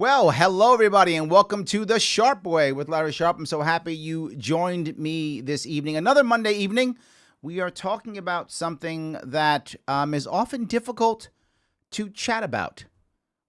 Well, hello, everybody, and welcome to the Sharpe Way with Larry Sharpe. I'm so happy you joined me this evening. Another Monday evening. We are talking about something that is often difficult to chat about.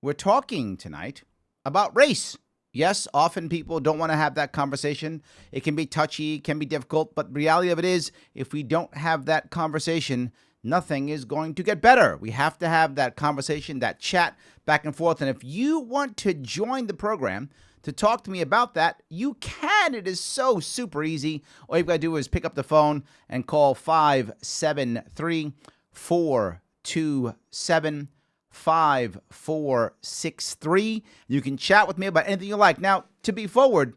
We're talking tonight about race. Yes, often people don't want to have that conversation. It can be touchy, can be difficult, but the reality of it is, if we don't have that conversation, nothing is going to get better. We have to have that conversation, that chat back and forth. And if you want to join the program to talk to me about that, you can. It is so super easy. All you've got to do is pick up the phone and call 573-427-5463. You can chat with me about anything you like. Now, to be forward,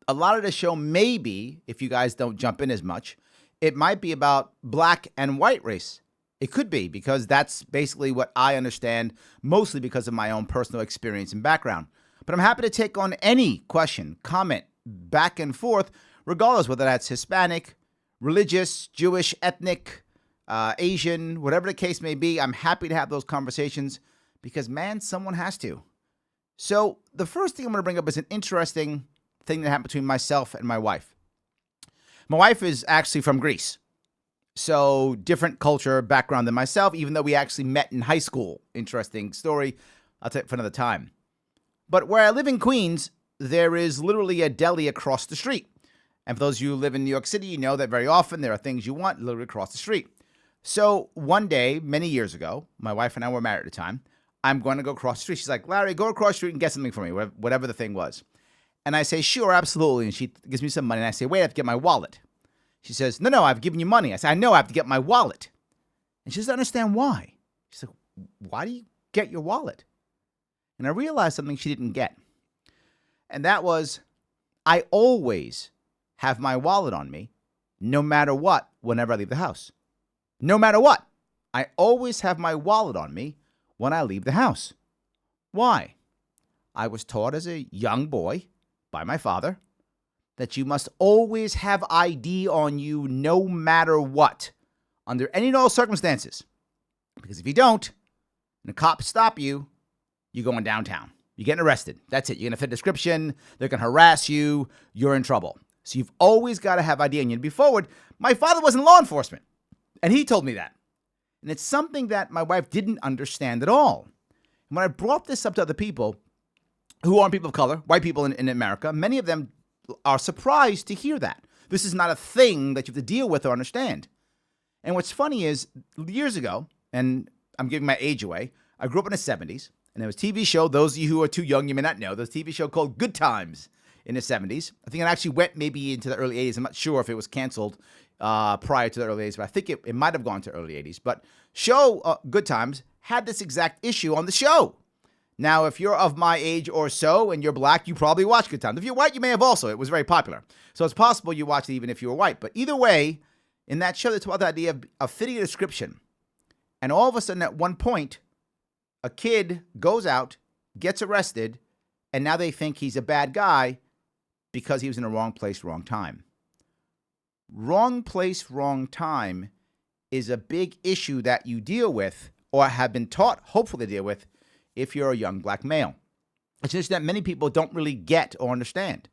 a lot of the show may be, if you guys don't jump in as much, it might be about black and white race. It could be, because that's basically what I understand, mostly because of my own personal experience and background. But I'm happy to take on any question, comment, back and forth, regardless whether that's Hispanic, religious, Jewish, ethnic, Asian, whatever the case may be. I'm happy to have those conversations because, man, someone has to. So the first thing I'm going to bring up is an interesting thing that happened between myself and my wife. My wife is actually from Greece, so different culture, background than myself, even though we actually met in high school. Interesting story. I'll tell you for another time. But where I live in Queens, there is literally a deli across the street. And for those of you who live in New York City, you know that very often there are things you want literally across the street. So one day, many years ago, my wife and I were married at the time, I'm going to go across the street. She's like, Larry, go across the street and get something for me, whatever the thing was. And I say, sure, absolutely. And she gives me some money. And I say, wait, I have to get my wallet. She says, no, I've given you money. I say, I know, I have to get my wallet. And she doesn't understand why. She's like, why do you get your wallet? And I realized something she didn't get. And that was, I always have my wallet on me, no matter what, whenever I leave the house. No matter what. I always have my wallet on me when I leave the house. Why? I was taught as a young boy by my father that you must always have ID on you no matter what, under any and all circumstances. Because if you don't, and the cops stop you, you're going downtown. You're getting arrested. That's it. You're going to fit a description. They're going to harass you. You're in trouble. So you've always got to have ID on you. To be forward, my father was in law enforcement, and he told me that. And it's something that my wife didn't understand at all. And when I brought this up to other people who aren't people of color, white people in America, many of them are surprised to hear that. This is not a thing that you have to deal with or understand. And what's funny is, years ago, and I'm giving my age away, I grew up in the 70s, and there was a TV show, those of you who are too young, you may not know, there was a TV show called Good Times in the 70s. I think it actually went maybe into the early 80s. I'm not sure if it was canceled prior to the early 80s, but I think it might have gone to early 80s. But show Good Times had this exact issue on the show. Now, if you're of my age or so and you're black, you probably watch Good Times. If you're white, you may have also. It was very popular. So it's possible you watched it even if you were white. But either way, in that show, it's about the idea of fitting a description. And all of a sudden, at one point, a kid goes out, gets arrested, and now they think he's a bad guy because he was in the wrong place, wrong time. Wrong place, wrong time is a big issue that you deal with, or have been taught, hopefully, to deal with, if you're a young black male. It's just that many people don't really get or understand.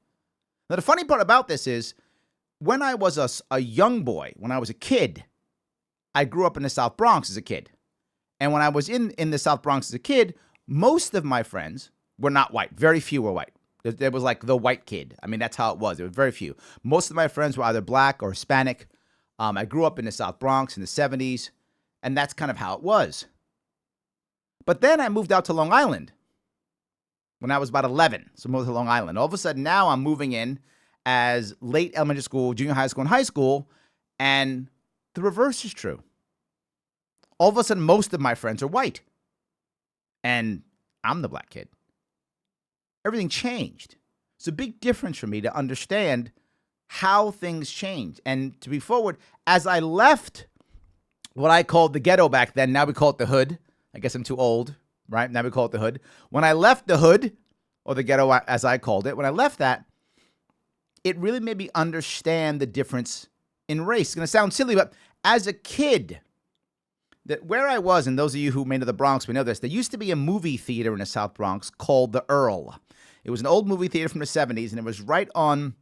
Now, the funny part about this is, when I was a young boy, when I was a kid, I grew up in the South Bronx as a kid. And when I was in the South Bronx as a kid, most of my friends were not white. Very few were white. There was like the white kid. I mean, that's how it was. There were very few. Most of my friends were either black or Hispanic. I grew up in the South Bronx in the 70s, and that's kind of how it was. But then I moved out to Long Island when I was about 11. So I moved to Long Island. All of a sudden, now I'm moving in as late elementary school, junior high school, and high school, and the reverse is true. All of a sudden, most of my friends are white, and I'm the black kid. Everything changed. It's a big difference for me to understand how things change. And to be forward, as I left what I called the ghetto back then, now we call it the hood. I guess I'm too old, right? Now we call it the hood. When I left the hood, or the ghetto as I called it, when I left that, it really made me understand the difference in race. It's going to sound silly, but as a kid, that where I was, and those of you who may know the Bronx, we know this, there used to be a movie theater in the South Bronx called the Earl. It was an old movie theater from the 70s, and it was right on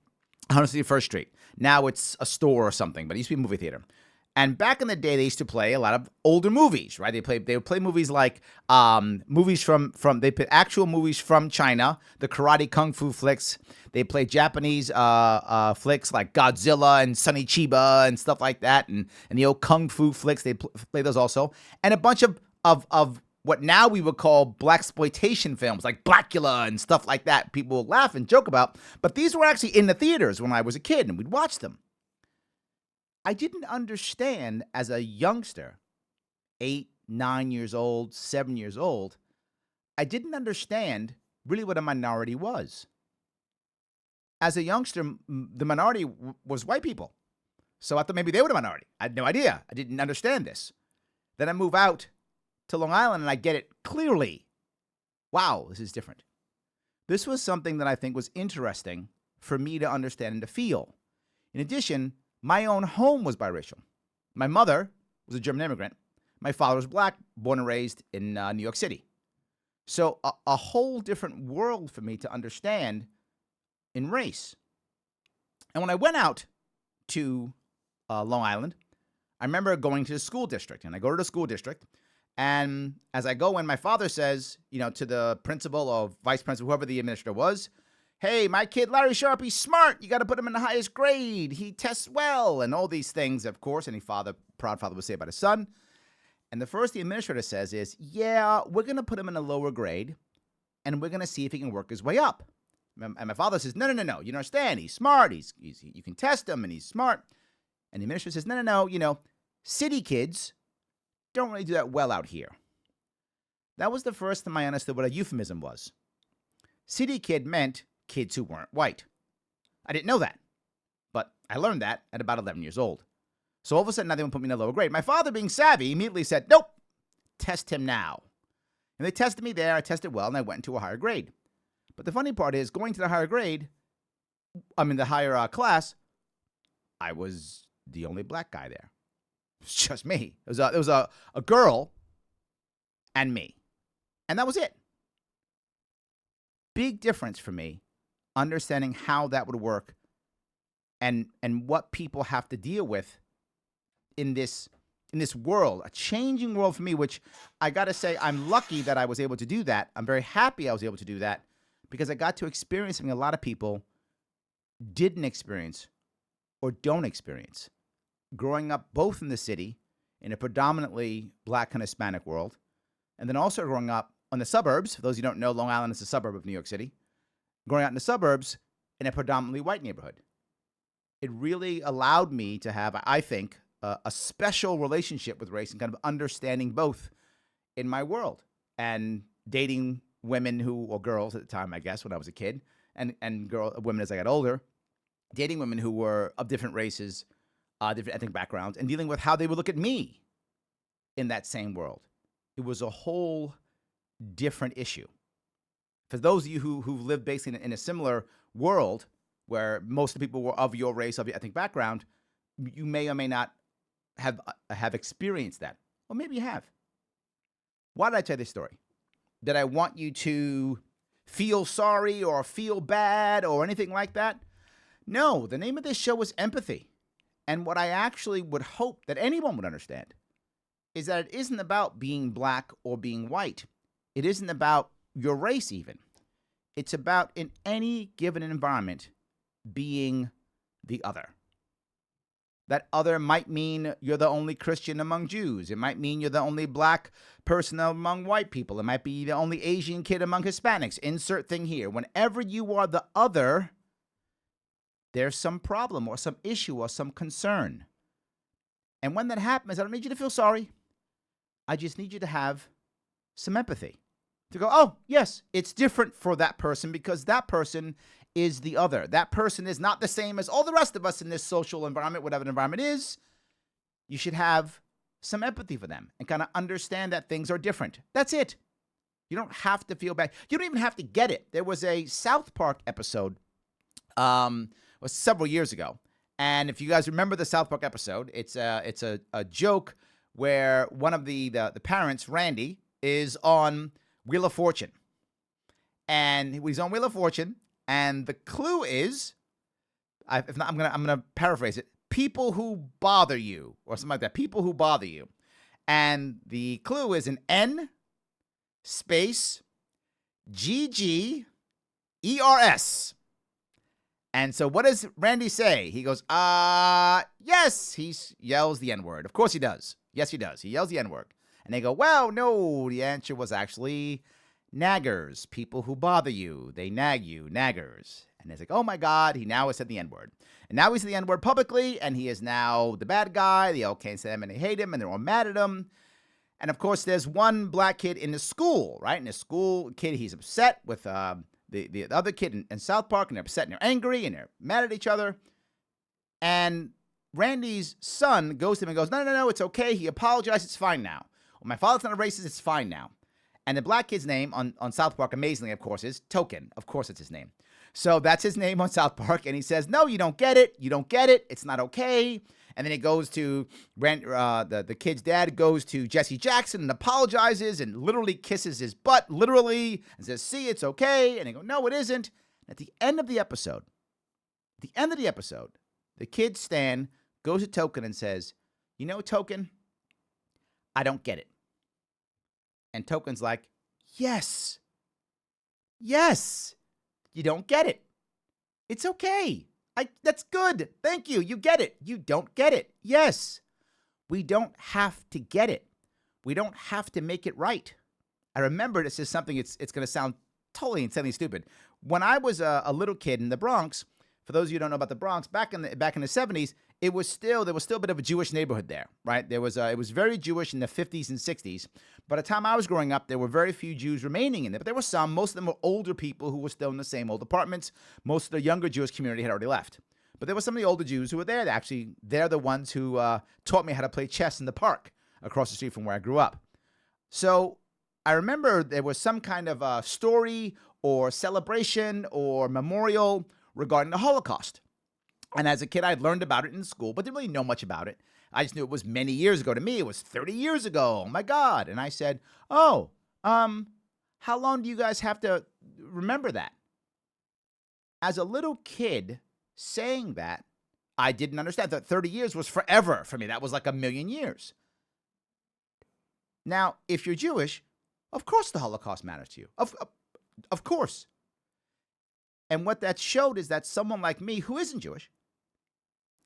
161st Street. Now it's a store or something, but it used to be a movie theater. And back in the day, they used to play a lot of older movies, right? They would play movies like movies from they put actual movies from China, the karate kung fu flicks. They play Japanese flicks like Godzilla and Sonny Chiba and stuff like that, and the old kung fu flicks. They play those also, and a bunch of what now we would call blaxploitation films like Blackula and stuff like that. People will laugh and joke about, but these were actually in the theaters when I was a kid, and we'd watch them. I didn't understand as a youngster, 8, 9 years old, 7 years old, I didn't understand really what a minority was. As a youngster, the minority was white people. So I thought maybe they were the minority. I had no idea. I didn't understand this. Then I move out to Long Island and I get it clearly. Wow, this is different. This was something that I think was interesting for me to understand and to feel. In addition, my own home was biracial. My mother was a German immigrant. My father was black, born and raised in New York City. So a whole different world for me to understand in race. And when I went out to Long Island, I remember going to the school district. And I go to the school district. And as I go in, my father says, to the principal or vice principal, whoever the administrator was, hey, my kid Larry Sharpe, he's smart. You got to put him in the highest grade. He tests well, and all these things, of course, any proud father would say about his son. And the first the administrator says is, yeah, we're going to put him in a lower grade, and we're going to see if he can work his way up. And my father says, no. You don't understand. He's smart. You can test him, and he's smart. And the administrator says, no. City kids don't really do that well out here. That was the first time I understood what a euphemism was. City kid meant kids who weren't white. I didn't know that, but I learned that at about 11 years old. So all of a sudden, now they want to put me in a lower grade. My father, being savvy, immediately said, nope, test him now. And they tested me there. I tested well, and I went into a higher grade. But the funny part is, going to the higher grade, the higher class, I was the only black guy there. It was just me. It was a girl and me. And that was it. Big difference for me, understanding how that would work and what people have to deal with in this world, a changing world for me, which I got to say, I'm lucky that I was able to do that. I'm very happy I was able to do that because I got to experience something a lot of people didn't experience or don't experience. Growing up both in the city, in a predominantly black and Hispanic world, and then also growing up on the suburbs. For those who don't know, Long Island is a suburb of New York City. Growing out in the suburbs in a predominantly white neighborhood. It really allowed me to have, I think, a special relationship with race and kind of understanding both in my world and dating women or girls at the time, I guess, when I was a kid, and women as I got older, dating women who were of different races, different ethnic backgrounds, and dealing with how they would look at me in that same world. It was a whole different issue. For those of you who've lived basically in a similar world where most of the people were of your race, of your ethnic background, you may or may not have experienced that. Or maybe you have. Why did I tell this story? Did I want you to feel sorry or feel bad or anything like that? No, the name of this show was Empathy. And what I actually would hope that anyone would understand is that it isn't about being black or being white. It isn't about your race even. It's about, in any given environment, being the other. That other might mean you're the only Christian among Jews. It might mean you're the only black person among white people. It might be the only Asian kid among Hispanics. Insert thing here. Whenever you are the other, there's some problem or some issue or some concern. And when that happens, I don't need you to feel sorry. I just need you to have some empathy. To go, oh, yes, it's different for that person because that person is the other. That person is not the same as all the rest of us in this social environment, whatever the environment is. You should have some empathy for them and kind of understand that things are different. That's it. You don't have to feel bad. You don't even have to get it. There was a South Park episode was several years ago. And if you guys remember the South Park episode, it's a joke where one of the parents, Randy, is on Wheel of Fortune. And he's on Wheel of Fortune, and the clue is, if not, I'm gonna paraphrase it: people who bother you, or something like that. People who bother you, and the clue is an N space GGERS. And so, what does Randy say? He goes, yes. He yells the N word. Of course he does. Yes, he does. He yells the N word, and they go, well, no. The answer was actually naggers, people who bother you. They nag you, naggers. And it's like, oh my God, he now has said the N-word. And now he said the N-word publicly, and he is now the bad guy. They all can't say him, and they hate him, and they're all mad at him. And of course, there's one black kid in the school, right? In the school, kid, he's upset with the other kid in South Park, and they're upset, and they're angry, and they're mad at each other. And Randy's son goes to him and goes, no, it's okay. He apologized. It's fine now. Well, my father's not a racist. It's fine now. And the black kid's name on South Park, amazingly, of course, is Token. Of course, it's his name. So that's his name on South Park. And he says, no, you don't get it. You don't get it. It's not okay. And then he goes to, the kid's dad goes to Jesse Jackson and apologizes and literally kisses his butt, literally, and says, see, it's okay. And they go, no, it isn't. And at the end of the episode, the kid, Stan, goes to Token and says, you know, Token, I don't get it. And Token's like, yes, you don't get it. It's okay. That's good. Thank you. You get it. You don't get it. Yes. We don't have to get it. We don't have to make it right. I remember this is something, it's going to sound totally insanely stupid. When I was a little kid in the Bronx, for those of you who don't know about the Bronx, back in the 70s, there was still a bit of a Jewish neighborhood there, right? It was very Jewish in the 50s and 60s. By the time I was growing up, there were very few Jews remaining in there, but there were some. Most of them were older people who were still in the same old apartments. Most of the younger Jewish community had already left. But there were some of the older Jews who were there. They're the ones who taught me how to play chess in the park across the street from where I grew up. So I remember there was some kind of story or celebration or memorial regarding the Holocaust. And as a kid, I'd learned about it in school, but didn't really know much about it. I just knew it was many years ago. To me, it was 30 years ago. Oh, my God. And I said, how long do you guys have to remember that? As a little kid saying that, I didn't understand that 30 years was forever for me. That was like a million years. Now, if you're Jewish, of course the Holocaust matters to you. Of course. And what that showed is that someone like me who isn't Jewish,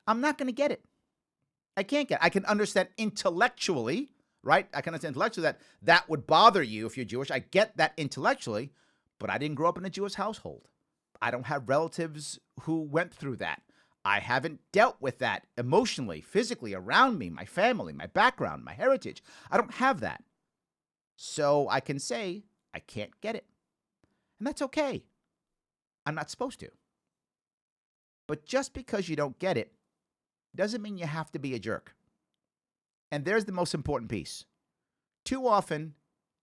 I'm not going to get it. I can't get it. I can understand intellectually, right? I can understand intellectually that would bother you if you're Jewish. I get that intellectually, but I didn't grow up in a Jewish household. I don't have relatives who went through that. I haven't dealt with that emotionally, physically, around me, my family, my background, my heritage. I don't have that. So I can say I can't get it. And that's okay. I'm not supposed to. But just because you don't get it doesn't mean you have to be a jerk. And there's the most important piece. Too often,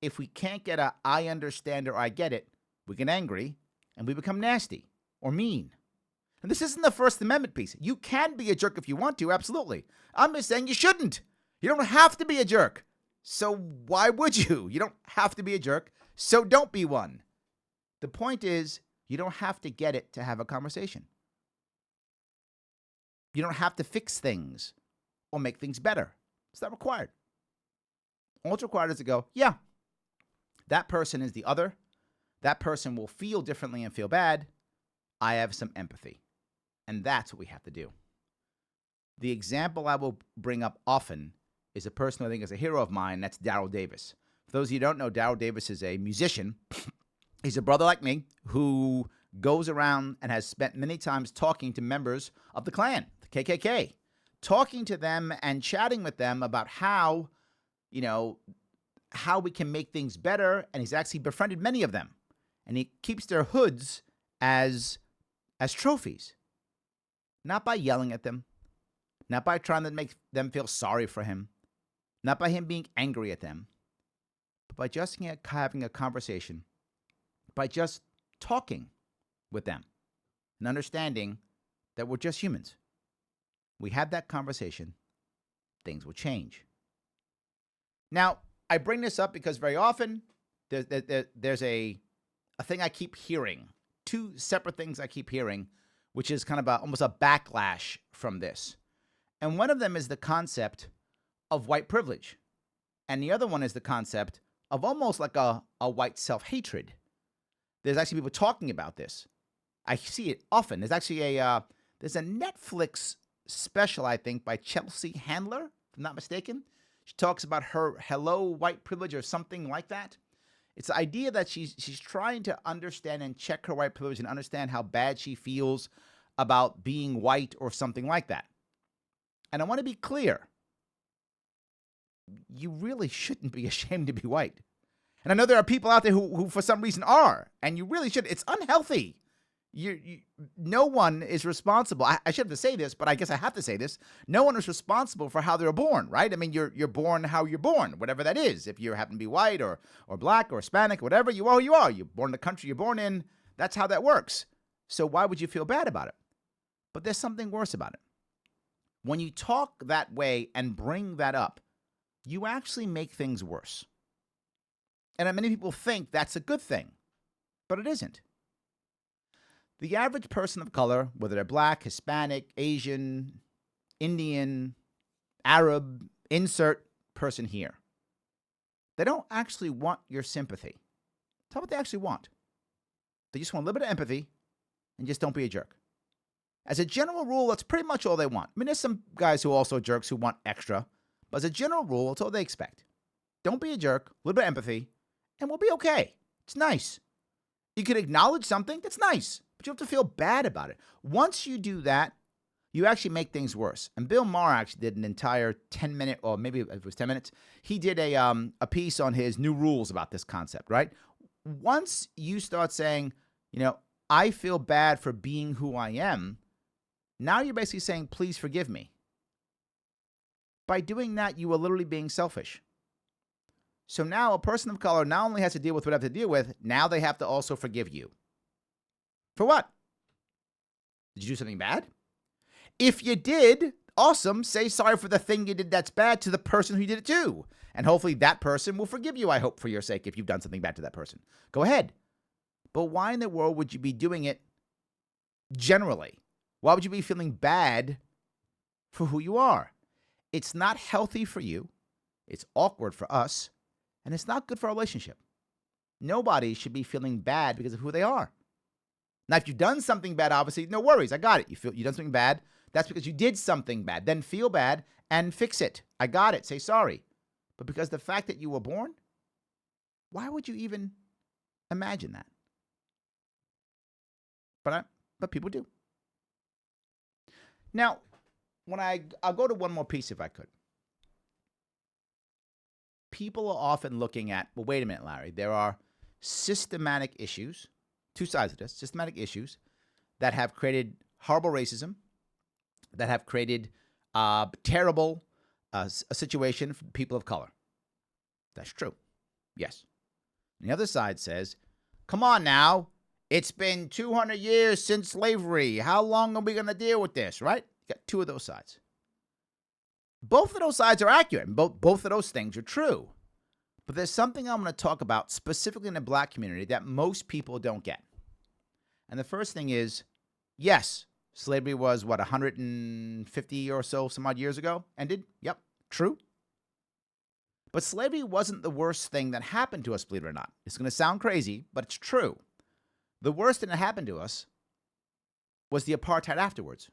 if we can't get a I understand or I get it, we get angry and we become nasty or mean. And this isn't the First Amendment piece. You can be a jerk if you want to, absolutely. I'm just saying you shouldn't. You don't have to be a jerk. So why would you? You don't have to be a jerk, so don't be one. The point is, you don't have to get it to have a conversation. You don't have to fix things or make things better. It's not required. All it's required is to go, yeah, that person is the other. That person will feel differently and feel bad. I have some empathy. And that's what we have to do. The example I will bring up often is a person who I think is a hero of mine. That's Daryl Davis. For those of you who don't know, Daryl Davis is a musician. He's a brother like me who goes around and has spent many times talking to members of the Klan, the KKK, talking to them and chatting with them about how we can make things better. And he's actually befriended many of them. And he keeps their hoods as trophies. Not by yelling at them, not by trying to make them feel sorry for him, not by him being angry at them, but by just having a conversation, by just talking with them and understanding that we're just humans. We have that conversation, things will change. Now, I bring this up because very often there's a thing I keep hearing, two separate things I keep hearing, which is kind of almost a backlash from this. And one of them is the concept of white privilege. And the other one is the concept of almost like a white self-hatred. There's actually people talking about this. I see it often. There's actually there's a Netflix special, I think, by Chelsea Handler, if I'm not mistaken. She talks about her hello white privilege or something like that. It's the idea that she's trying to understand and check her white privilege and understand how bad she feels about being white or something like that. And I want to be clear. You really shouldn't be ashamed to be white. And I know there are people out there who for some reason are, and you really should. It's unhealthy. No one is responsible. I should have to say this, but I guess I have to say this. No one is responsible for how they're born, right? I mean, you're born how you're born, whatever that is. If you happen to be white or black or Hispanic, whatever you are, you are. You're born in the country you're born in. That's how that works. So why would you feel bad about it? But there's something worse about it. When you talk that way and bring that up, you actually make things worse. And many people think that's a good thing, but it isn't. The average person of color, whether they're black, Hispanic, Asian, Indian, Arab, insert person here, they don't actually want your sympathy. Tell what they actually want. They just want a little bit of empathy and just don't be a jerk. As a general rule, that's pretty much all they want. I mean, there's some guys who are also jerks who want extra, but as a general rule, that's all they expect. Don't be a jerk, a little bit of empathy, and we'll be okay. It's nice. You can acknowledge something, that's nice, but you have to feel bad about it. Once you do that, you actually make things worse. And Bill Maher actually did an entire 10-minute, or maybe it was 10 minutes, he did a piece on his new rules about this concept, right? Once you start saying, I feel bad for being who I am, now you're basically saying, please forgive me. By doing that, you are literally being selfish. So now a person of color not only has to deal with what they have to deal with, now they have to also forgive you. For what? Did you do something bad? If you did, awesome. Say sorry for the thing you did that's bad to the person who did it to. And hopefully that person will forgive you, I hope, for your sake, if you've done something bad to that person. Go ahead. But why in the world would you be doing it generally? Why would you be feeling bad for who you are? It's not healthy for you. It's awkward for us. And it's not good for our relationship. Nobody should be feeling bad because of who they are. Now, if you've done something bad, obviously, no worries. I got it. You've done something bad. That's because you did something bad. Then feel bad and fix it. I got it. Say sorry. But because the fact that you were born, why would you even imagine that? But people do. Now, I'll go to one more piece if I could. People are often looking at, well, wait a minute, Larry. There are systematic issues, two sides of this, systematic issues that have created horrible racism, that have created terrible a situation for people of color. That's true. Yes. And the other side says, come on now. It's been 200 years since slavery. How long are we going to deal with this, right? You got two of those sides. Both of those sides are accurate, and both of those things are true. But there's something I'm going to talk about specifically in the black community that most people don't get. And the first thing is, yes, slavery was, 150 or so some odd years ago? Ended? Yep, true. But slavery wasn't the worst thing that happened to us, believe it or not. It's going to sound crazy, but it's true. The worst thing that happened to us was the apartheid afterwards.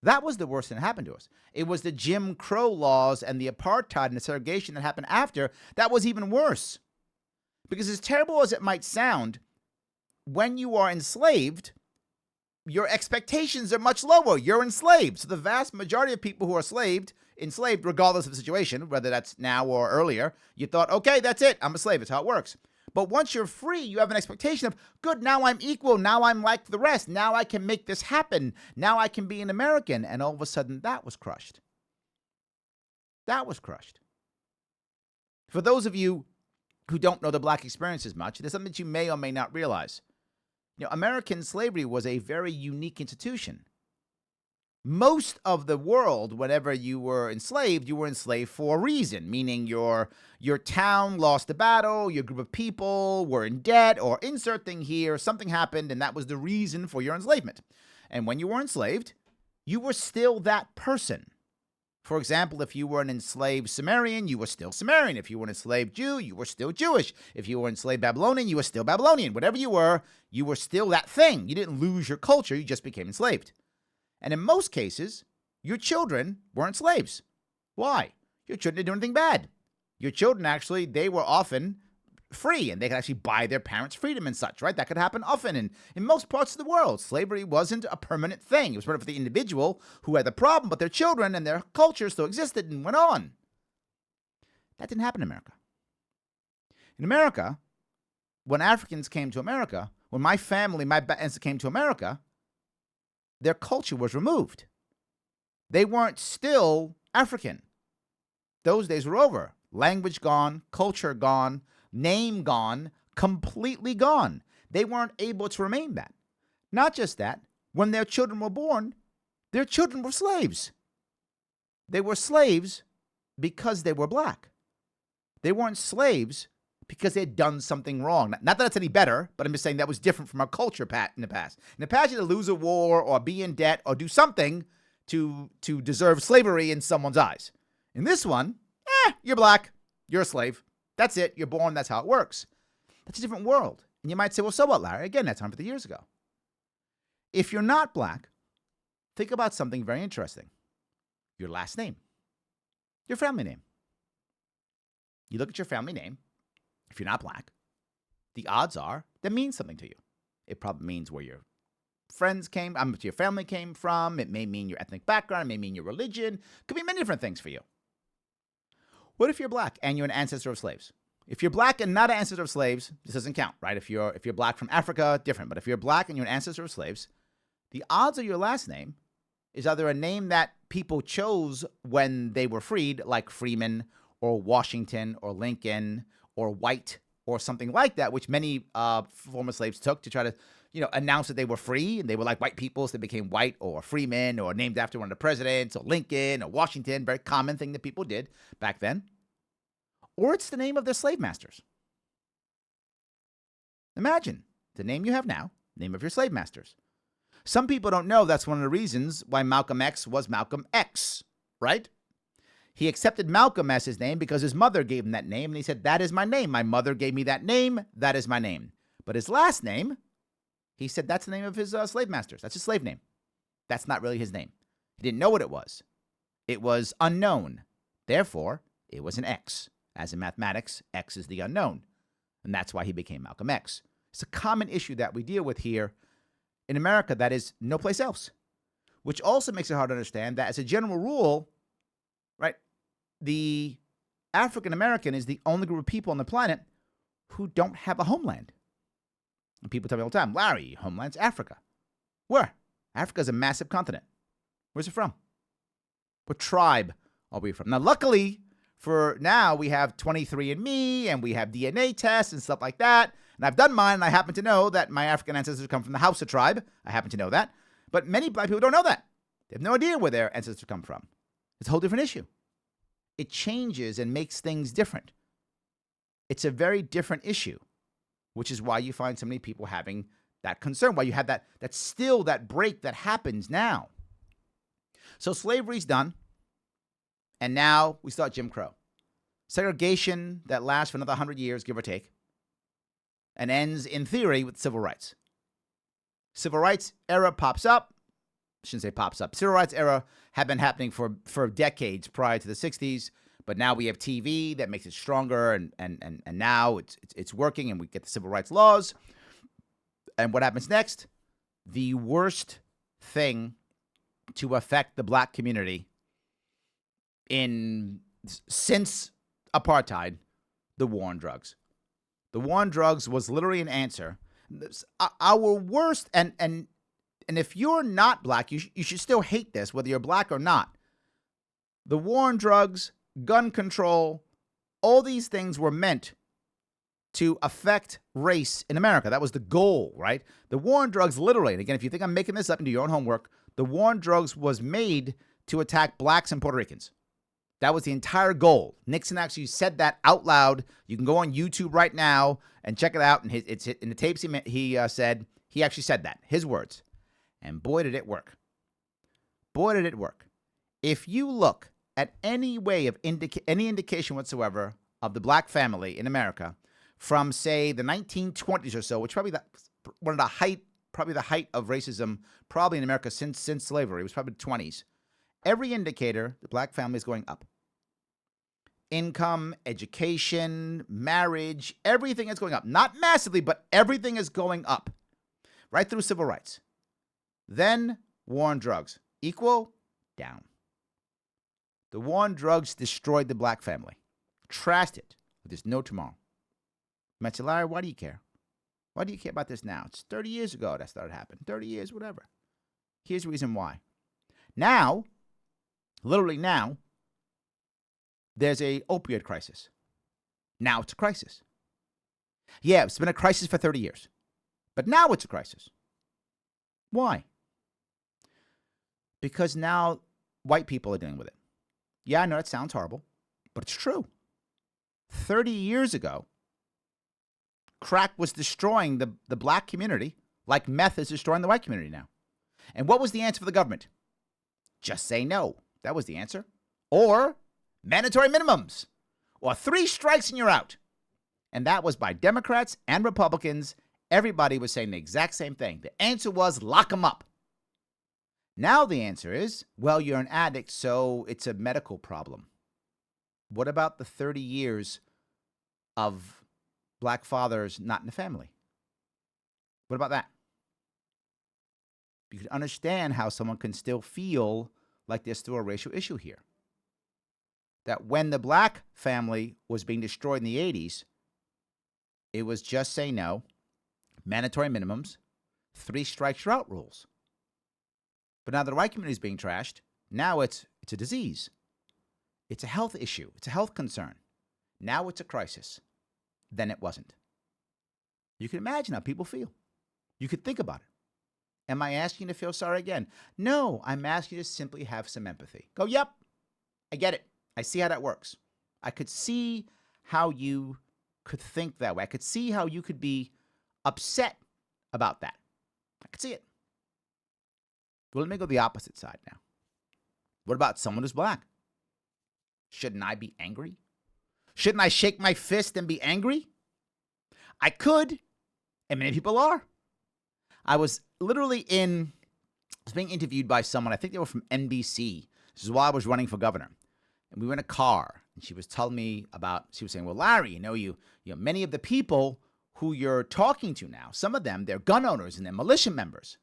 That was the worst thing that happened to us. It was the Jim Crow laws and the apartheid and the segregation that happened after that was even worse. Because as terrible as it might sound, when you are enslaved, your expectations are much lower. You're enslaved. So the vast majority of people who are enslaved, regardless of the situation, whether that's now or earlier, you thought, okay, that's it. I'm a slave. That's how it works. But once you're free, you have an expectation of, good, now I'm equal. Now I'm like the rest. Now I can make this happen. Now I can be an American. And all of a sudden, that was crushed. That was crushed. For those of you who don't know the black experience as much, there's something that you may or may not realize. American slavery was a very unique institution. Most of the world, whenever you were enslaved for a reason, meaning your town lost a battle, your group of people were in debt, or insert thing here, something happened, and that was the reason for your enslavement. And when you were enslaved, you were still that person. For example, if you were an enslaved Sumerian, you were still Sumerian. If you were an enslaved Jew, you were still Jewish. If you were an enslaved Babylonian, you were still Babylonian. Whatever you were still that thing. You didn't lose your culture, you just became enslaved. And in most cases, your children weren't slaves. Why? Your children didn't do anything bad. Your children actually, they were often free, and they could actually buy their parents' freedom and such, right? That could happen often. And in most parts of the world, slavery wasn't a permanent thing. It was permanent for the individual who had the problem, but their children and their culture still existed and went on. That didn't happen in America. In America, when Africans came to America, when my family, my ancestors came to America, their culture was removed. They weren't still African. Those days were over. Language gone, culture gone, name gone, completely gone. They weren't able to remain that. Not just that, when their children were born, their children were slaves. They were slaves because they were black. They weren't slaves because they had done something wrong. Not that it's any better, but I'm just saying that was different from our culture in the past. In the past, you had to lose a war or be in debt or do something to deserve slavery in someone's eyes. In this one, you're black, you're a slave. That's it, you're born, that's how it works. That's a different world. And you might say, well, so what, Larry? Again, that's 150 years ago. If you're not black, think about something very interesting. Your last name, your family name. You look at your family name. If you're not black, the odds are that means something to you. It probably means where your friends your family came from. It may mean your ethnic background. It may mean your religion. It could be many different things for you. What if you're black and you're an ancestor of slaves? If you're black and not an ancestor of slaves, this doesn't count, right? If you're black from Africa, different. But if you're black and you're an ancestor of slaves, the odds of your last name is either a name that people chose when they were freed, like Freeman or Washington or Lincoln or White or something like that, which many former slaves took to try to, announce that they were free and they were like white people, so they became White or Freeman or named after one of the presidents or Lincoln or Washington, very common thing that people did back then. Or it's the name of their slave masters. Imagine the name you have now, name of your slave masters. Some people don't know that's one of the reasons why Malcolm X was Malcolm X, right? He accepted Malcolm as his name because his mother gave him that name, and he said, that is my name. My mother gave me that name. That is my name. But his last name, he said that's the name of his slave masters. That's his slave name. That's not really his name. He didn't know what it was. It was unknown. Therefore, it was an X. As in mathematics, X is the unknown. And that's why he became Malcolm X. It's a common issue that we deal with here in America that is no place else, which also makes it hard to understand that as a general rule, right, the African American is the only group of people on the planet who don't have a homeland. And people tell me all the time, Larry, homeland's Africa. Where? Africa is a massive continent. Where's it from? What tribe are we from? Now, luckily, for now, we have 23andMe and we have DNA tests and stuff like that. And I've done mine, and I happen to know that my African ancestors come from the Hausa tribe. I happen to know that. But many black people don't know that. They have no idea where their ancestors come from. It's a whole different issue. It changes and makes things different. It's a very different issue, which is why you find so many people having that concern, why you have that break that happens now. So slavery's done, and now we start Jim Crow. Segregation that lasts for another 100 years, give or take, and ends, in theory, with civil rights. Civil rights era pops up. I shouldn't say pops up. Civil rights era had been happening for decades prior to the 60s, but now we have TV that makes it stronger, and now it's working, and we get the civil rights laws. And what happens next? The worst thing to affect the black community since apartheid, the war on drugs. The war on drugs was literally an answer. Our worst, and if you're not black, you should still hate this, whether you're black or not. The war on drugs, gun control, all these things were meant to affect race in America. That was the goal, right? The war on drugs, literally, and again, if you think I'm making this up and do your own homework, The war on drugs was made to attack blacks and Puerto Ricans. That was the entire goal. Nixon actually said that out loud. You can go on YouTube right now and check it out. And it's in the tapes he said, he actually said that, his words. And boy, did it work. Boy, did it work. If you look at any way of any indication whatsoever of the black family in America from, say, the 1920s or so, which probably the height of racism probably in America since slavery, it was probably the 20s. Every indicator, the black family is going up. Income, education, marriage, everything is going up. Not massively, but everything is going up. Right through civil rights. Then war on drugs. Equal, down. The war on drugs destroyed the black family. Trashed it. There's no tomorrow. You might say, Larry, why do you care? Why do you care about this now? It's 30 years ago that started happening. 30 years, whatever. Here's the reason why. Now, literally now, there's a opioid crisis. Now it's a crisis. Yeah, it's been a crisis for 30 years. But now it's a crisis. Why? Because now white people are dealing with it. Yeah, I know that sounds horrible, but it's true. 30 years ago, crack was destroying the black community like meth is destroying the white community now. And what was the answer for the government? Just say no. That was the answer. Or mandatory minimums. Or 3 strikes and you're out. And that was by Democrats and Republicans. Everybody was saying the exact same thing. The answer was lock them up. Now the answer is, well, you're an addict, so it's a medical problem. What about the 30 years of black fathers not in the family? What about that? You can understand how someone can still feel like there's still a racial issue here. That when the black family was being destroyed in the 80s, it was just say no, mandatory minimums, 3 strikes you're out rules. But now the white community is being trashed. Now it's a disease. It's a health issue. It's a health concern. Now it's a crisis. Then it wasn't. You can imagine how people feel. You could think about it. Am I asking you to feel sorry again? No, I'm asking you to simply have some empathy. Go, yep, I get it. I see how that works. I could see how you could think that way. I could see how you could be upset about that. I could see it. Well, let me go the opposite side now. What about someone who's black? Shouldn't I be angry? Shouldn't I shake my fist and be angry? I could, and many people are. I was being interviewed by someone, I think they were from NBC. This is while I was running for governor. And we were in a car, and she was telling me she was saying, well, Larry, you know, many of the people who you're talking to now, some of them, they're gun owners and they're militia members.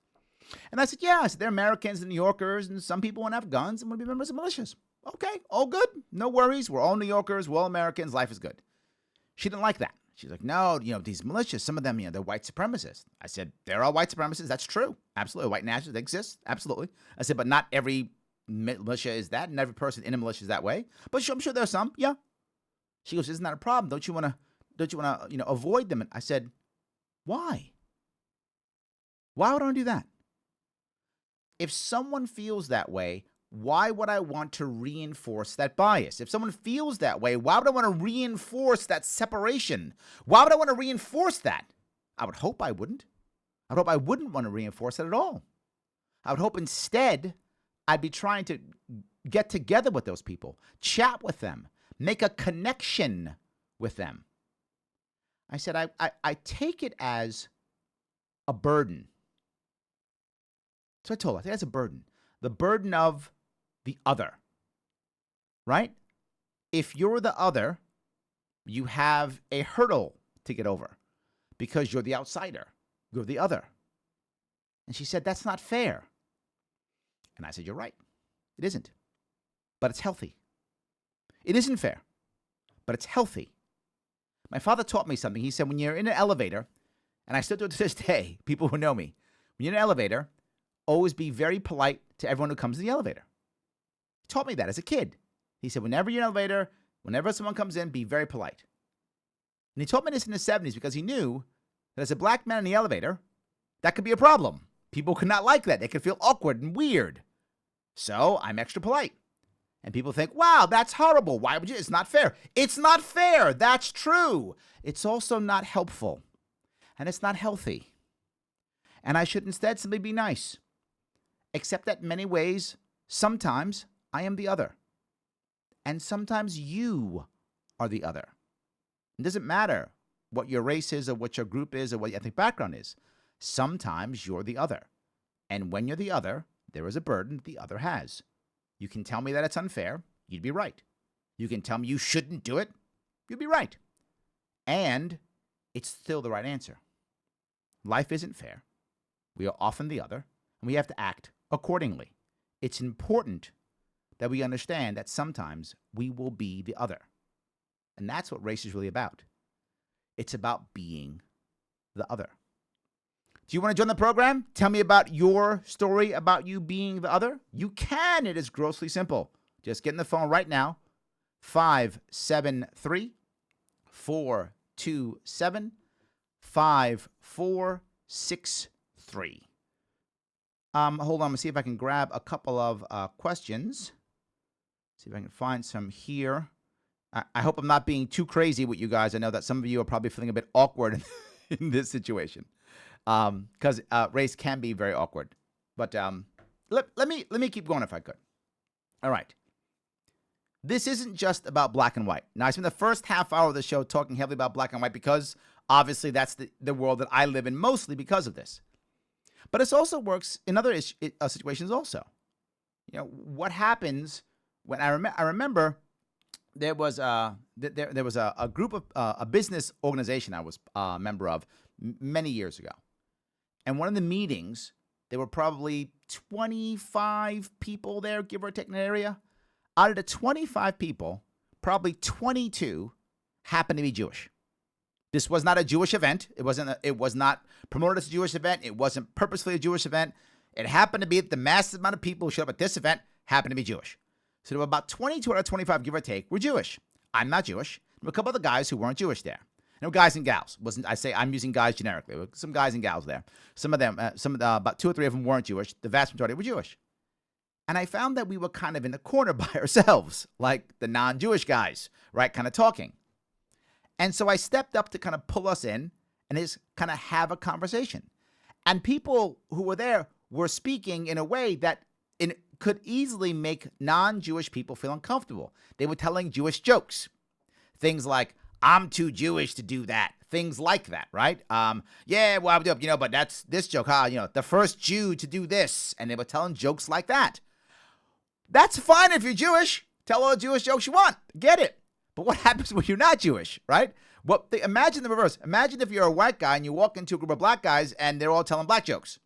And I said, yeah, I said, they're Americans and New Yorkers, and some people want to have guns and want to be members of militias. Okay, all good. No worries. We're all New Yorkers. We're all Americans. Life is good. She didn't like that. She's like, no, these militias, some of them, they're white supremacists. I said, they're all white supremacists. That's true. Absolutely. White nationalists exist. Absolutely. I said, but not every militia is that, and every person in a militia is that way. But I'm sure there's some. Yeah. She goes, isn't that a problem? Don't you want to, avoid them? And I said, why? Why would I do that? If someone feels that way, why would I want to reinforce that bias? If someone feels that way, why would I want to reinforce that separation? Why would I want to reinforce that? I would hope I wouldn't. I would hope I wouldn't want to reinforce it at all. I would hope instead I'd be trying to get together with those people, chat with them, make a connection with them. I said, I take it as a burden. So I told her, I think that's a burden. The burden of the other, right? If you're the other, you have a hurdle to get over because you're the outsider. You're the other. And she said, that's not fair. And I said, you're right. It isn't. But it's healthy. It isn't fair, but it's healthy. My father taught me something. He said, when you're in an elevator, and I still do it to this day, people who know me, when you're in an elevator, always be very polite to everyone who comes in the elevator. He taught me that as a kid. He said, whenever you're in an elevator, whenever someone comes in, be very polite. And he taught me this in the 70s because he knew that as a black man in the elevator, that could be a problem. People could not like that. They could feel awkward and weird. So I'm extra polite. And people think, wow, that's horrible. Why would you? It's not fair. It's not fair. That's true. It's also not helpful. And it's not healthy. And I should instead simply be nice. Except that in many ways, sometimes I am the other. And sometimes you are the other. It doesn't matter what your race is or what your group is or what your ethnic background is. Sometimes you're the other. And when you're the other, there is a burden the other has. You can tell me that it's unfair. You'd be right. You can tell me you shouldn't do it. You'd be right. And it's still the right answer. Life isn't fair. We are often the other, and we have to act accordingly. It's important that we understand that sometimes we will be the other. And that's what race is really about. It's about being the other. Do you want to join the program? Tell me about your story about you being the other. You can. It is grossly simple. Just get in the phone right now. 573-427-5463. Hold on. Let's see if I can grab a couple of questions. See if I can find some here. I hope I'm not being too crazy with you guys. I know that some of you are probably feeling a bit awkward in this situation. Because race can be very awkward. But let me keep going if I could. All right. This isn't just about black and white. Now, I spent the first half hour of the show talking heavily about black and white because obviously that's the world that I live in mostly because of this. But it also works in other situations also. You know, what happens when I remember there was a group of a business organization I was a member of many years ago. And one of the meetings, there were probably 25 people there, give or take in an area. Out of the 25 people, probably 22 happened to be Jewish. This was not a Jewish event. It was not promoted as a Jewish event. It wasn't purposefully a Jewish event. It happened to be that the massive amount of people who showed up at this event happened to be Jewish. So there were about 22 out of 25, give or take, were Jewish. I'm not Jewish. There were a couple of the guys who weren't Jewish there. There were guys and gals. I'm using guys generically. There were some guys and gals there. Some of them, about 2 or 3 of them weren't Jewish. The vast majority were Jewish. And I found that we were kind of in the corner by ourselves, like the non-Jewish guys, right, kind of talking. And so I stepped up to kind of pull us in and just kind of have a conversation. And people who were there were speaking in a way that could easily make non-Jewish people feel uncomfortable. They were telling Jewish jokes. Things like, I'm too Jewish to do that. Things like that, right? Yeah, well, but that's this joke, the first Jew to do this. And they were telling jokes like that. That's fine if you're Jewish. Tell all the Jewish jokes you want. Get it. But what happens when you're not Jewish, right? Imagine the reverse. Imagine if you're a white guy and you walk into a group of black guys and they're all telling black jokes.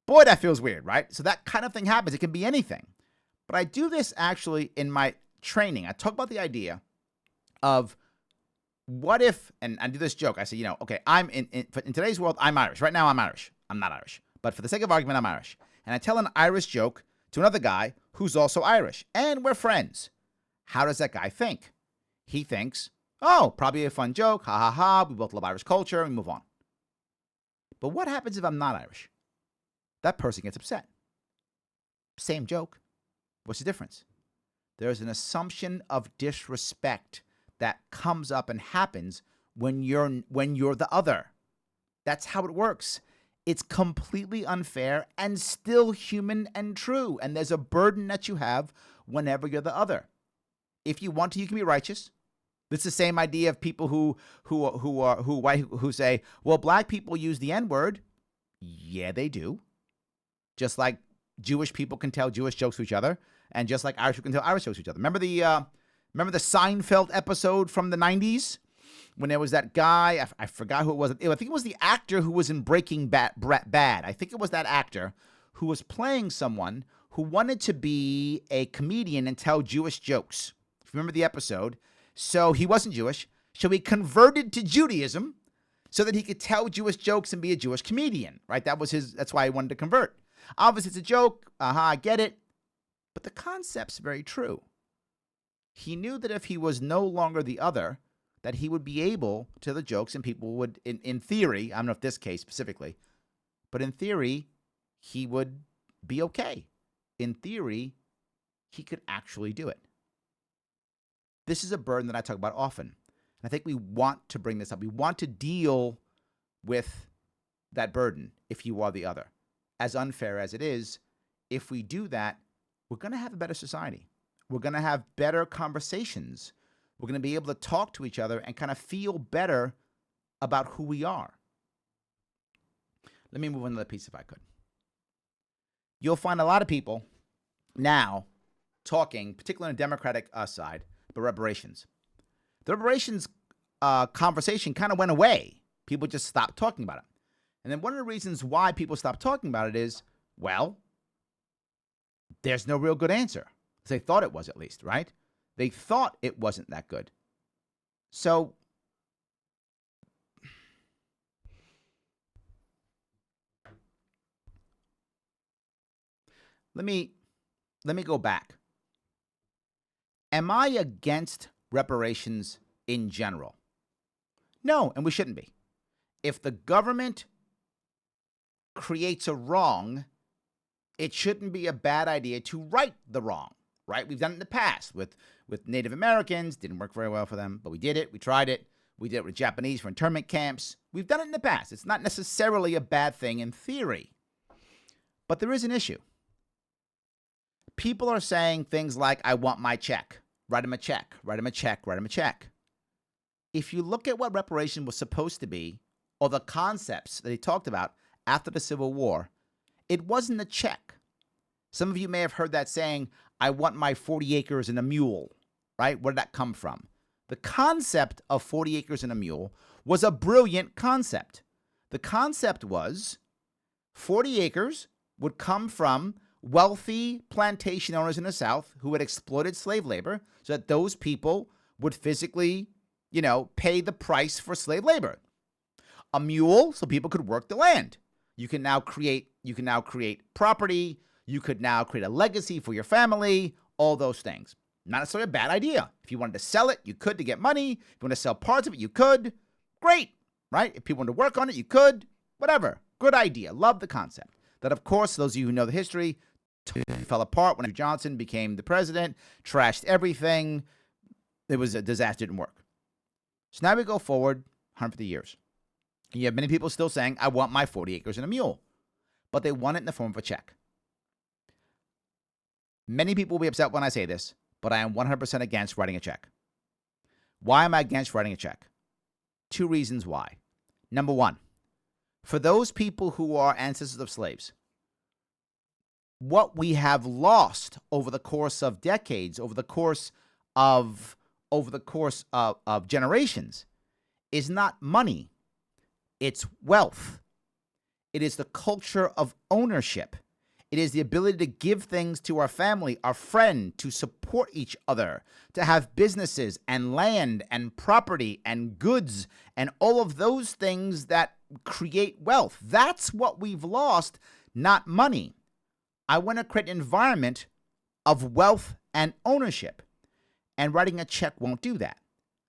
Boy, that feels weird, right? So that kind of thing happens. It can be anything. But I do this actually in my training. I talk about the idea of what if, and I do this joke. I say, okay, I'm in today's world, I'm Irish. Right now, I'm Irish. I'm not Irish. But for the sake of argument, I'm Irish. And I tell an Irish joke to another guy who's also Irish. And we're friends. How does that guy think? He thinks, oh, probably a fun joke. Ha, ha, ha. We both love Irish culture. And move on. But what happens if I'm not Irish? That person gets upset. Same joke. What's the difference? There's an assumption of disrespect that comes up and happens when you're the other. That's how it works. It's completely unfair and still human and true. And there's a burden that you have whenever you're the other. If you want to, you can be righteous. It's the same idea of people who say, well, black people use the N-word. Yeah, they do. Just like Jewish people can tell Jewish jokes to each other, and just like Irish people can tell Irish jokes to each other. Remember the Seinfeld episode from the 90s? When there was that guy, I forgot who it was. I think it was the actor who was in Breaking Bad. I think it was that actor who was playing someone who wanted to be a comedian and tell Jewish jokes. If you remember the episode. So he wasn't Jewish. So he converted to Judaism so that he could tell Jewish jokes and be a Jewish comedian, right? That's why he wanted to convert. Obviously, it's a joke. I get it. But the concept's very true. He knew that if he was no longer the other, that he would be able to tell the jokes and people would, in theory, I don't know if this case specifically, but in theory, he would be okay. In theory, he could actually do it. This is a burden that I talk about often. And I think we want to bring this up. We want to deal with that burden if you are the other. As unfair as it is, if we do that, we're going to have a better society. We're going to have better conversations. We're going to be able to talk to each other and kind of feel better about who we are. Let me move on to the piece if I could. You'll find a lot of people now talking, particularly on the Democratic side, about reparations. The reparations conversation kind of went away. People just stopped talking about it. And then one of the reasons why people stopped talking about it is, well, there's no real good answer. They thought it was, at least, right? They thought it wasn't that good. So let me go back. Am I against reparations in general? No, and we shouldn't be. If the government creates a wrong, it shouldn't be a bad idea to right the wrong, right? We've done it in the past with Native Americans. Didn't work very well for them, but we did it. We tried it. We did it with Japanese for internment camps. We've done it in the past. It's not necessarily a bad thing in theory, but there is an issue. People are saying things like, I want my check. Write him a check. Write him a check. Write him a check. If you look at what reparation was supposed to be, or the concepts that he talked about after the Civil War, it wasn't a check. Some of you may have heard that saying, I want my 40 acres and a mule, right? Where did that come from? The concept of 40 acres and a mule was a brilliant concept. The concept was 40 acres would come from wealthy plantation owners in the South who had exploited slave labor so that those people would physically, pay the price for slave labor. A mule so people could work the land. You can now create property. You could now create a legacy for your family, all those things. Not necessarily a bad idea. If you wanted to sell it, you could to get money. If you want to sell parts of it, you could. Great, right? If people wanted to work on it, you could. Whatever. Good idea. Love the concept. That, of course, those of you who know the history, fell apart when Andrew Johnson became the president, trashed everything. It was a disaster. It didn't work. So now we go forward 150 years. And you have many people still saying, I want my 40 acres and a mule. But they want it in the form of a check. Many people will be upset when I say this, but I am 100% against writing a check. Why am I against writing a check? Two reasons why. Number one, for those people who are ancestors of slaves, what we have lost over the course of decades, over the course of generations, is not money. It's wealth. It is the culture of ownership. It is the ability to give things to our family, our friend, to support each other, to have businesses and land and property and goods and all of those things that create wealth. That's what we've lost, not money. I want to create an environment of wealth and ownership, and writing a check won't do that.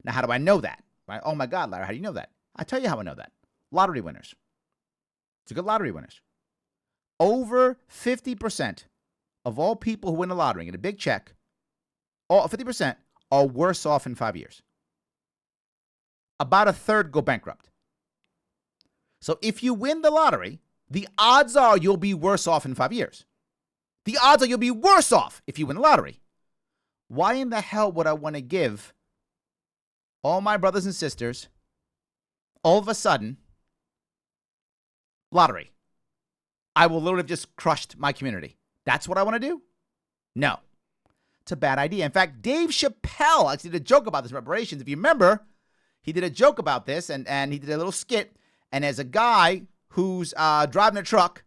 Now, how do I know that? Right? Oh my God, Larry, how do you know that? I'll tell you how I know that. Lottery winners. It's a good lottery winners. Over 50% of all people who win the lottery and get a big check, all 50% are worse off in 5 years. About a third go bankrupt. So if you win the lottery, the odds are you'll be worse off in 5 years. The odds are you'll be worse off if you win the lottery. Why in the hell would I want to give all my brothers and sisters, all of a sudden, lottery? I will literally have just crushed my community. That's what I want to do? No. It's a bad idea. In fact, Dave Chappelle actually did a joke about this reparations. If you remember, he did a joke about this, and he did a little skit. And there's a guy who's driving a truck,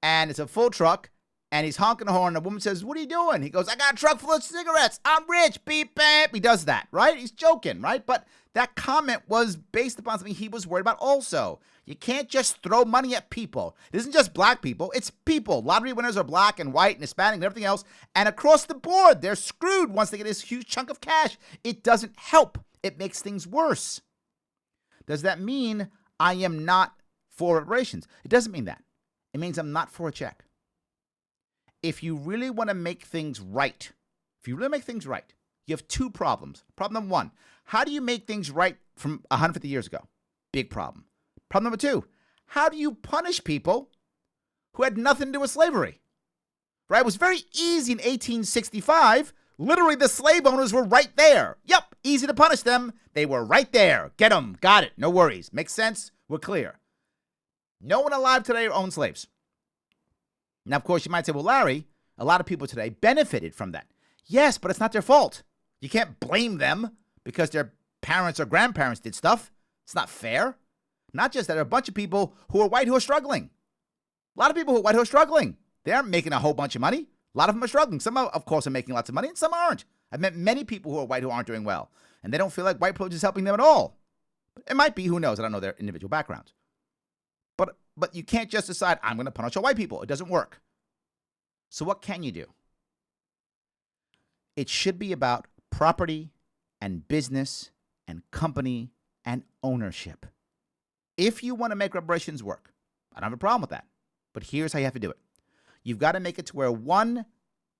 and it's a full truck, and he's honking the horn. And the woman says, what are you doing? He goes, I got a truck full of cigarettes. I'm rich. Beep, beep. He does that, right? He's joking, right? But that comment was based upon something he was worried about also. You can't just throw money at people. It isn't just black people. It's people. Lottery winners are black and white and Hispanic and everything else. And across the board, they're screwed once they get this huge chunk of cash. It doesn't help. It makes things worse. Does that mean I am not for reparations? It doesn't mean that. It means I'm not for a check. If you really want to make things right, you have two problems. Problem number one, how do you make things right from 150 years ago? Big problem. Problem number two, how do you punish people who had nothing to do with slavery? Right? It was very easy in 1865. Literally, the slave owners were right there. Yep, easy to punish them. They were right there. Get them. Got it. No worries. Makes sense? We're clear. No one alive today owns slaves. Now, of course, you might say, well, Larry, a lot of people today benefited from that. Yes, but it's not their fault. You can't blame them because their parents or grandparents did stuff. It's not fair. Not just that, there are a bunch of people who are white who are struggling. A lot of people who are white who are struggling. They aren't making a whole bunch of money. A lot of them are struggling. Some, of course, are making lots of money, and some aren't. I've met many people who are white who aren't doing well, and they don't feel like white privilege is helping them at all. It might be, who knows? I don't know their individual backgrounds. But you can't just decide, I'm going to punish all white people. It doesn't work. So what can you do? It should be about property and business and company and ownership. If you want to make reparations work, I don't have a problem with that. But here's how you have to do it. You've got to make it to where, one,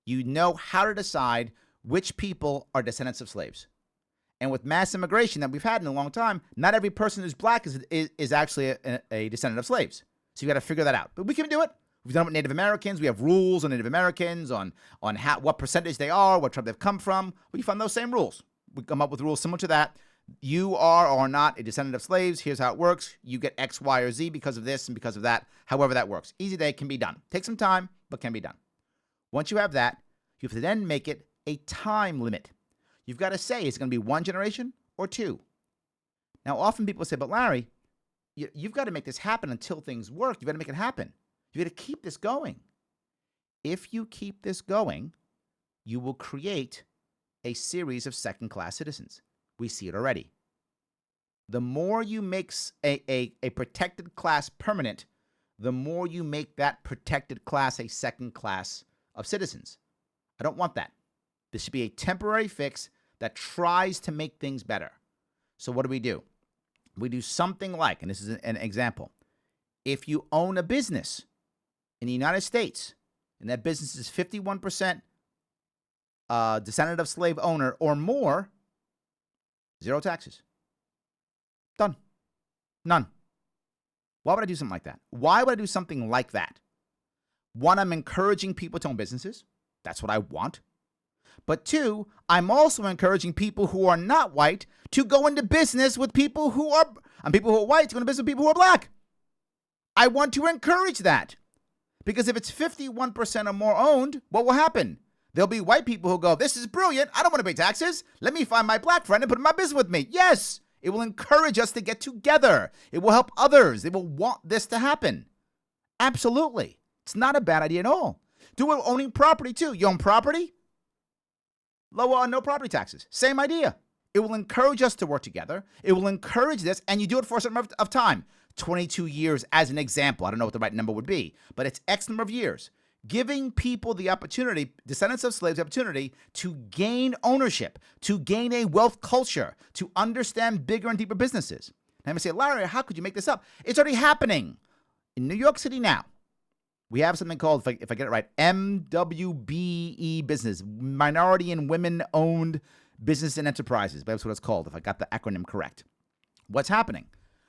you know how to decide which people are descendants of slaves. And with mass immigration that we've had in a long time, not every person who's black is actually a descendant of slaves. So you've got to figure that out. But we can do it. We've done it with Native Americans. We have rules on Native Americans, on what percentage they are, what tribe they've come from. We find those same rules. We come up with rules similar to that. You are or are not a descendant of slaves. Here's how it works. You get X, Y, or Z because of this and because of that. However that works. Easy day, can be done. Take some time, but can be done. Once you have that, you have to then make it a time limit. You've got to say, is it going to be one generation or two? Now, often people say, but Larry, you've got to make this happen until things work. You've got to make it happen. You've got to keep this going. If you keep this going, you will create a series of second-class citizens. We see it already. The more you make a protected class permanent, the more you make that protected class a second class of citizens. I don't want that. This should be a temporary fix that tries to make things better. So what do? We do something like, and this is an example, if you own a business in the United States, and that business is 51% descendant of slave owner or more, 0 taxes. Done. None. Why would I do something like that? Why would I do something like that? One, I'm encouraging people to own businesses. That's what I want. But two, I'm also encouraging people who are not white to go into business with people who are, and people who are white to go into business with people who are black. I want to encourage that. Because if it's 51% or more owned, what will happen? There'll be white people who go, this is brilliant. I don't want to pay taxes. Let me find my black friend and put him in my business with me. Yes, it will encourage us to get together. It will help others. They will want this to happen. Absolutely. It's not a bad idea at all. Do it with owning property too. You own property? Lower or no property taxes. Same idea. It will encourage us to work together. It will encourage this, and you do it for a certain amount of time. 22 years as an example. I don't know what the right number would be, but it's X number of years. Giving people the opportunity, descendants of slaves, the opportunity to gain ownership, to gain a wealth culture, to understand bigger and deeper businesses. And I'm going to say, Larry, how could you make this up? It's already happening. In New York City now, we have something called, if I get it right, MWBE business, Minority and Women-Owned Business and Enterprises. That's what it's called, if I got the acronym correct. What's happening?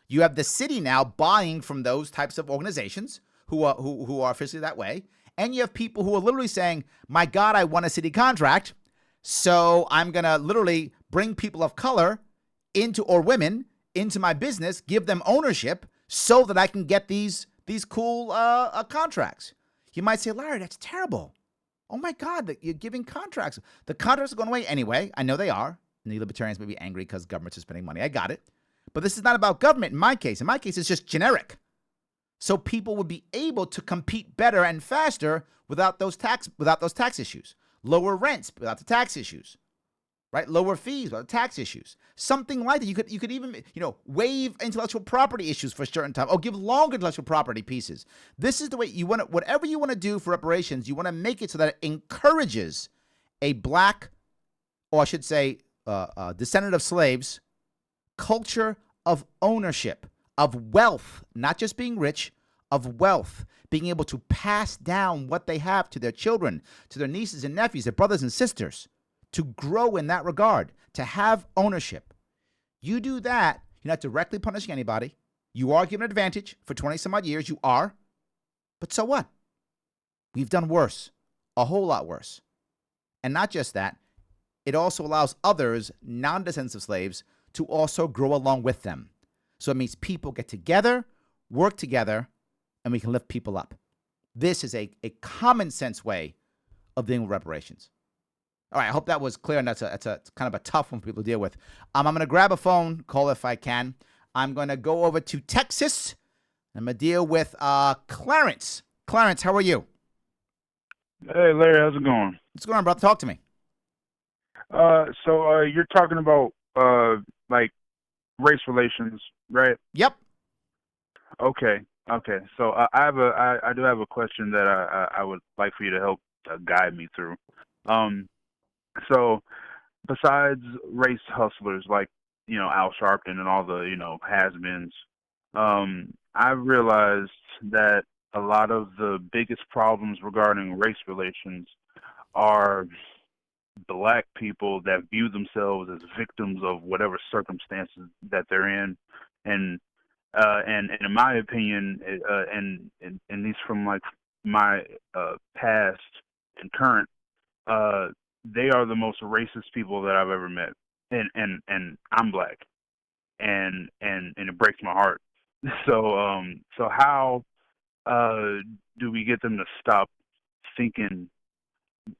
You have the city now buying from those types of organizations who are officially that way. And you have people who are literally saying, my God, I want a city contract. So I'm going to literally bring people of color into, or women, into my business, give them ownership so that I can get these cool contracts. You might say, Larry, that's terrible. Oh my God, that you're giving contracts. The contracts are going away anyway. I know they are. And the libertarians may be angry because governments are spending money. I got it. But this is not about government in my case. In my case, it's just generic. So people would be able to compete better and faster without those tax issues. Lower rents without the tax issues. Right? Lower fees without the tax issues. Something like that. You could even, waive intellectual property issues for a certain time, or give longer intellectual property pieces. This is the way you want to, whatever you want to do for reparations, you want to make it so that it encourages a black, or I should say, descendant of slaves, culture of ownership, of wealth, not just being rich, of wealth, being able to pass down what they have to their children, to their nieces and nephews, their brothers and sisters, to grow in that regard, to have ownership. You do that, you're not directly punishing anybody. You are given an advantage for 20 some odd years. You are. But so what? We've done worse, a whole lot worse. And not just that, it also allows others, non-descendants of slaves, to also grow along with them. So it means people get together, work together, and we can lift people up. This is a common sense way of dealing with reparations. All right, I hope that was clear, and that's a kind of a tough one for people to deal with. I'm going to grab a phone call if I can. I'm going to go over to Texas. I'm going to deal with Clarence. Clarence, how are you? Hey, Larry, how's it going? What's going on, brother? Talk to me. So you're talking about like race relations, right? Yep. Okay. So I do have a question that I would like for you to help guide me through. So besides race hustlers like Al Sharpton and all the has-beens, I've realized that a lot of the biggest problems regarding race relations are Black people that view themselves as victims of whatever circumstances that they're in, and in my opinion, and at least from like my past and current, they are the most racist people that I've ever met, and I'm Black, and it breaks my heart. So how do we get them to stop thinking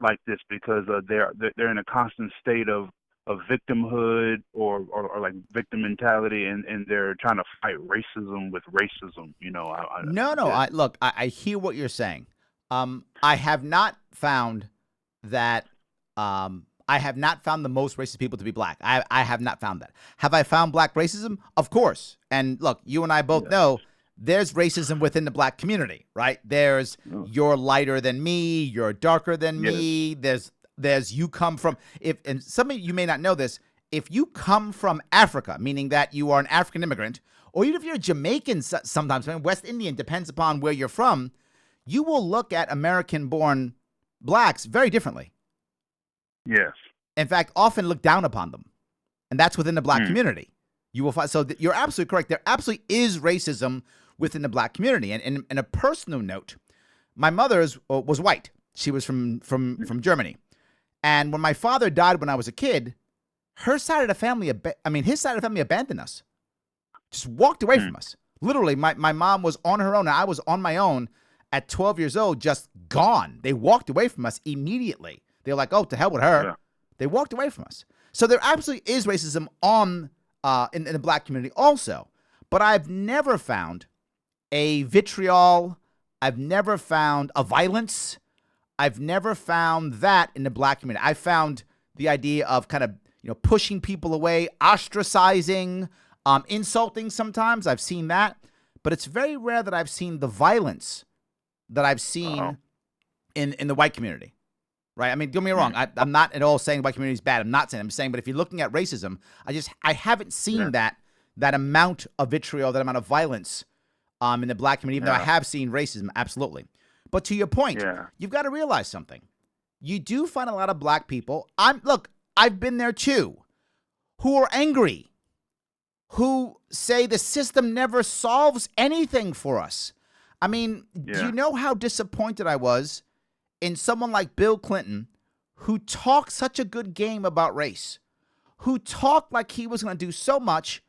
like this, because they're in a constant state of victimhood or like victim mentality, and they're trying to fight racism with racism. No. I hear what you're saying. I have not found that. I have not found the most racist people to be Black. I have not found that. Have I found Black racism? Of course. And look, you and I both know there's racism within the Black community, right? There's you're lighter than me, you're darker than me. There's you come from, and some of you may not know this, if you come from Africa, meaning that you are an African immigrant, or even if you're Jamaican sometimes, West Indian, depends upon where you're from, you will look at American-born Blacks very differently. Yes. In fact, often look down upon them. And that's within the Black community. You will find, so you're absolutely correct. There absolutely is racism within the Black community. And a personal note, my mother was white. She was from Germany. And when my father died when I was a kid, his side of the family abandoned us. Just walked away from us. Literally, my mom was on her own, and I was on my own at 12 years old, just gone. They walked away from us immediately. They were like, oh, to hell with her. Yeah. They walked away from us. So there absolutely is racism in the Black community also. But I've never found a vitriol. I've never found a violence. I've never found that in the Black community. I found the idea of kind of pushing people away, ostracizing, insulting sometimes. I've seen that. But it's very rare that I've seen the violence that I've seen in the white community. Right? I mean, don't get me wrong. I'm not at all saying the white community is bad. I'm not saying. I'm saying, but if you're looking at racism, I haven't seen that amount of vitriol, that amount of violence in the Black community, even though I have seen racism, absolutely. But to your point, you've got to realize something. You do find a lot of Black people. I've been there too, who are angry, who say the system never solves anything for us. I mean, do you know how disappointed I was in someone like Bill Clinton, who talked such a good game about race, who talked like he was going to do so much,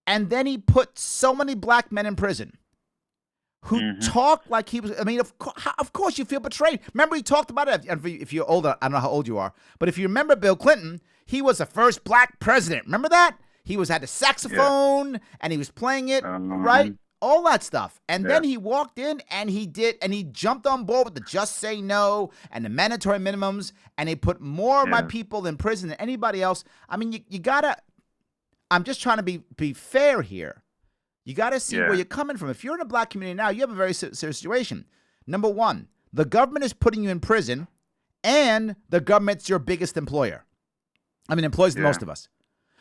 and then he put so many Black men in prison, who talked like he was, I mean, of course you feel betrayed. Remember, he talked about it, if you're older, I don't know how old you are, but if you remember Bill Clinton, he was the first Black president. Remember that? He had a saxophone, and he was playing it, right? All that stuff. And then he walked in and he jumped on board with the just say no and the mandatory minimums, and he put more of my people in prison than anybody else. I mean, you gotta, I'm just trying to be fair here. You gotta see where you're coming from. If you're in a Black community now, you have a very serious situation. Number one, the government is putting you in prison, and the government's your biggest employer. I mean, employs most of us.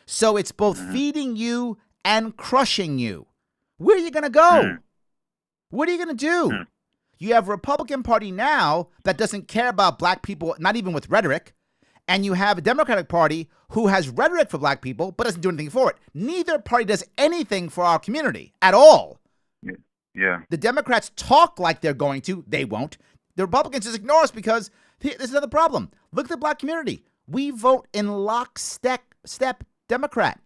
So it's both feeding you and crushing you. Where are you going to go? What are you going to do? Mm. You have a Republican Party now that doesn't care about black people, not even with rhetoric. And you have a Democratic Party who has rhetoric for black people, but doesn't do anything for it. Neither party does anything for our community at all. Yeah. The Democrats talk like they're going to. They won't. The Republicans just ignore us because this is another problem. Look at the black community. We vote in lockstep Democrat.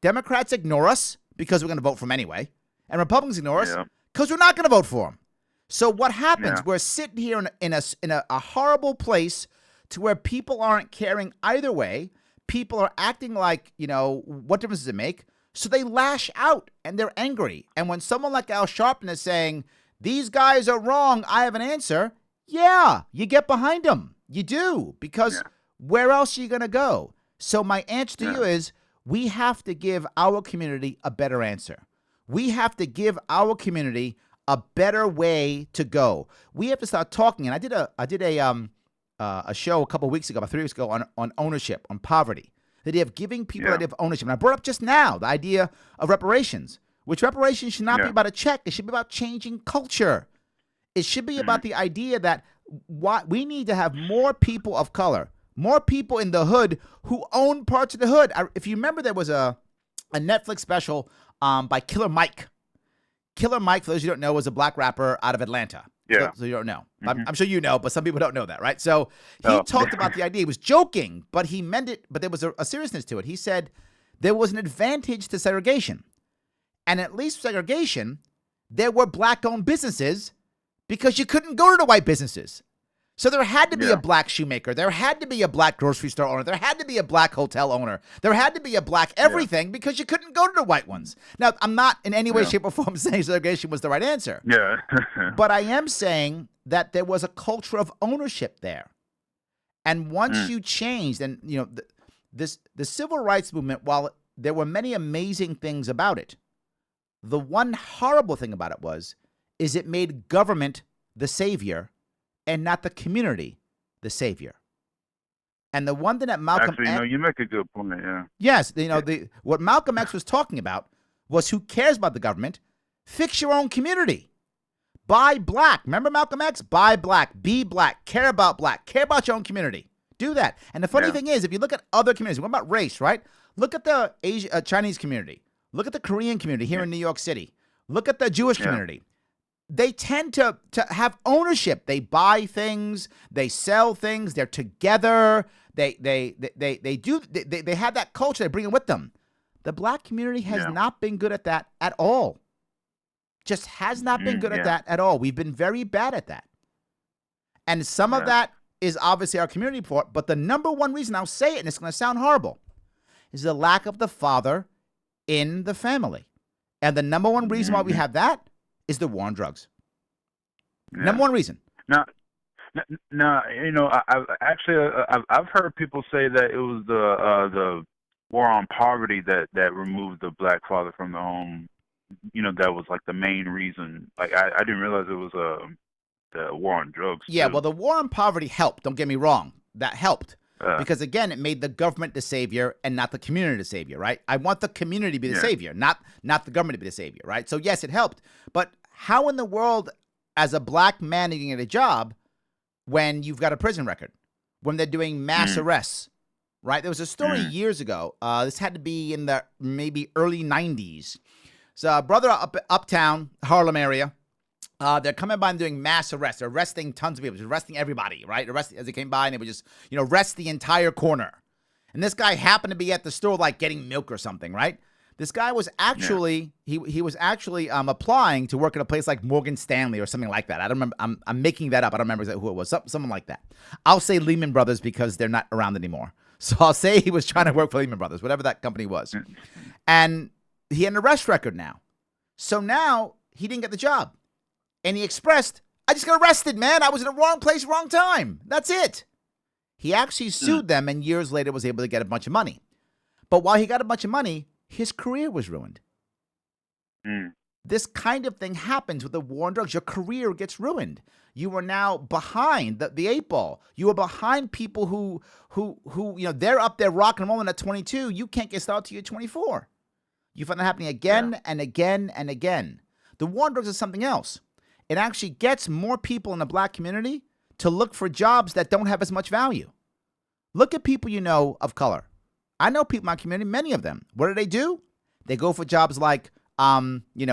Democrats ignore us because we're going to vote for them anyway. And Republicans ignore us because we're not going to vote for them. So what happens? Yeah. We're sitting here in a horrible place to where people aren't caring either way. People are acting like, what difference does it make? So they lash out and they're angry. And when someone like Al Sharpton is saying, these guys are wrong, I have an answer. Yeah, you get behind them. You do. Because where else are you going to go? So my answer to you is we have to give our community a better answer. We have to give our community a better way to go. We have to start talking. And I did a show a couple of weeks ago, about 3 weeks ago, on ownership, on poverty. The idea of giving people the idea of ownership. And I brought up just now the idea of reparations, which reparations should not be about a check. It should be about changing culture. It should be about the idea that we need to have more people of color, more people in the hood who own parts of the hood. If you remember, there was a Netflix special by Killer Mike. Killer Mike, for those who don't know, was a black rapper out of Atlanta. Yeah. So you don't know. I'm sure you know, but some people don't know that, right? So he talked about the idea. He was joking, but he meant it. But there was a seriousness to it. He said there was an advantage to segregation. And at least segregation, there were black-owned businesses because you couldn't go to the white businesses. So there had to be a black shoemaker. There had to be a black grocery store owner. There had to be a black hotel owner. There had to be a black everything because you couldn't go to the white ones. Now, I'm not in any way, shape, or form saying segregation was the right answer. Yeah. But I am saying that there was a culture of ownership there. And once you changed, and the civil rights movement, while there were many amazing things about it, the one horrible thing about it is it made government the savior and not the community the savior. And the one thing that Malcolm X, you make a good point, Yes, what Malcolm X was talking about was who cares about the government? Fix your own community. Buy black. Remember Malcolm X? Buy black, be black, care about your own community. Do that. And the funny thing is, if you look at other communities, what about race, right? Look at the Chinese community. Look at the Korean community here in New York City. Look at the Jewish community. They tend to have ownership. They buy things, they sell things, they're together. They have that culture, they bring it with them. The black community has not been good at that at all. Just has not been good at that at all. We've been very bad at that. And some of that is obviously our community report, but the number one reason, I'll say it and it's going to sound horrible, is the lack of the father in the family. And the number one reason why we have that is the war on drugs. Number one reason. Now, I've heard people say that it was the war on poverty that removed the black father from the home. That was like the main reason. Like I didn't realize it was the war on drugs. Yeah, too. well, the war on poverty helped. Don't get me wrong. That helped. Because, again, it made the government the savior and not the community the savior, right? I want the community to be the savior, not the government to be the savior, right? So, yes, it helped. But how in the world, as a black man, are you going to get a job when you've got a prison record, when they're doing mass arrests, right? There was a story years ago. This had to be in the maybe early 90s. So a brother uptown, Harlem area, they're coming by and doing mass arrests. They're arresting tons of people, just arresting everybody, right? Arresting as they came by, and they would just, arrest the entire corner. And this guy happened to be at the store, like getting milk or something, right? This guy was actually he was actually applying to work at a place like Morgan Stanley or something like that. I don't remember. I'm making that up. I don't remember exactly who it was. Someone like that. I'll say Lehman Brothers because they're not around anymore. So I'll say he was trying to work for Lehman Brothers, whatever that company was. And he had an arrest record now. So now he didn't get the job. And he expressed, I just got arrested, man. I was in the wrong place, wrong time. That's it. He actually sued them and years later was able to get a bunch of money. But while he got a bunch of money, his career was ruined. This kind of thing happens with the war on drugs. Your career gets ruined. You are now behind the eight ball. You are behind people who they're up there rocking and rolling at 22. You can't get started till you're 24. You find that happening again and again and again. The war on drugs is something else. It actually gets more people in the black community to look for jobs that don't have as much value. Look at people you know of color. I know people in my community, many of them. What do? They go for jobs like,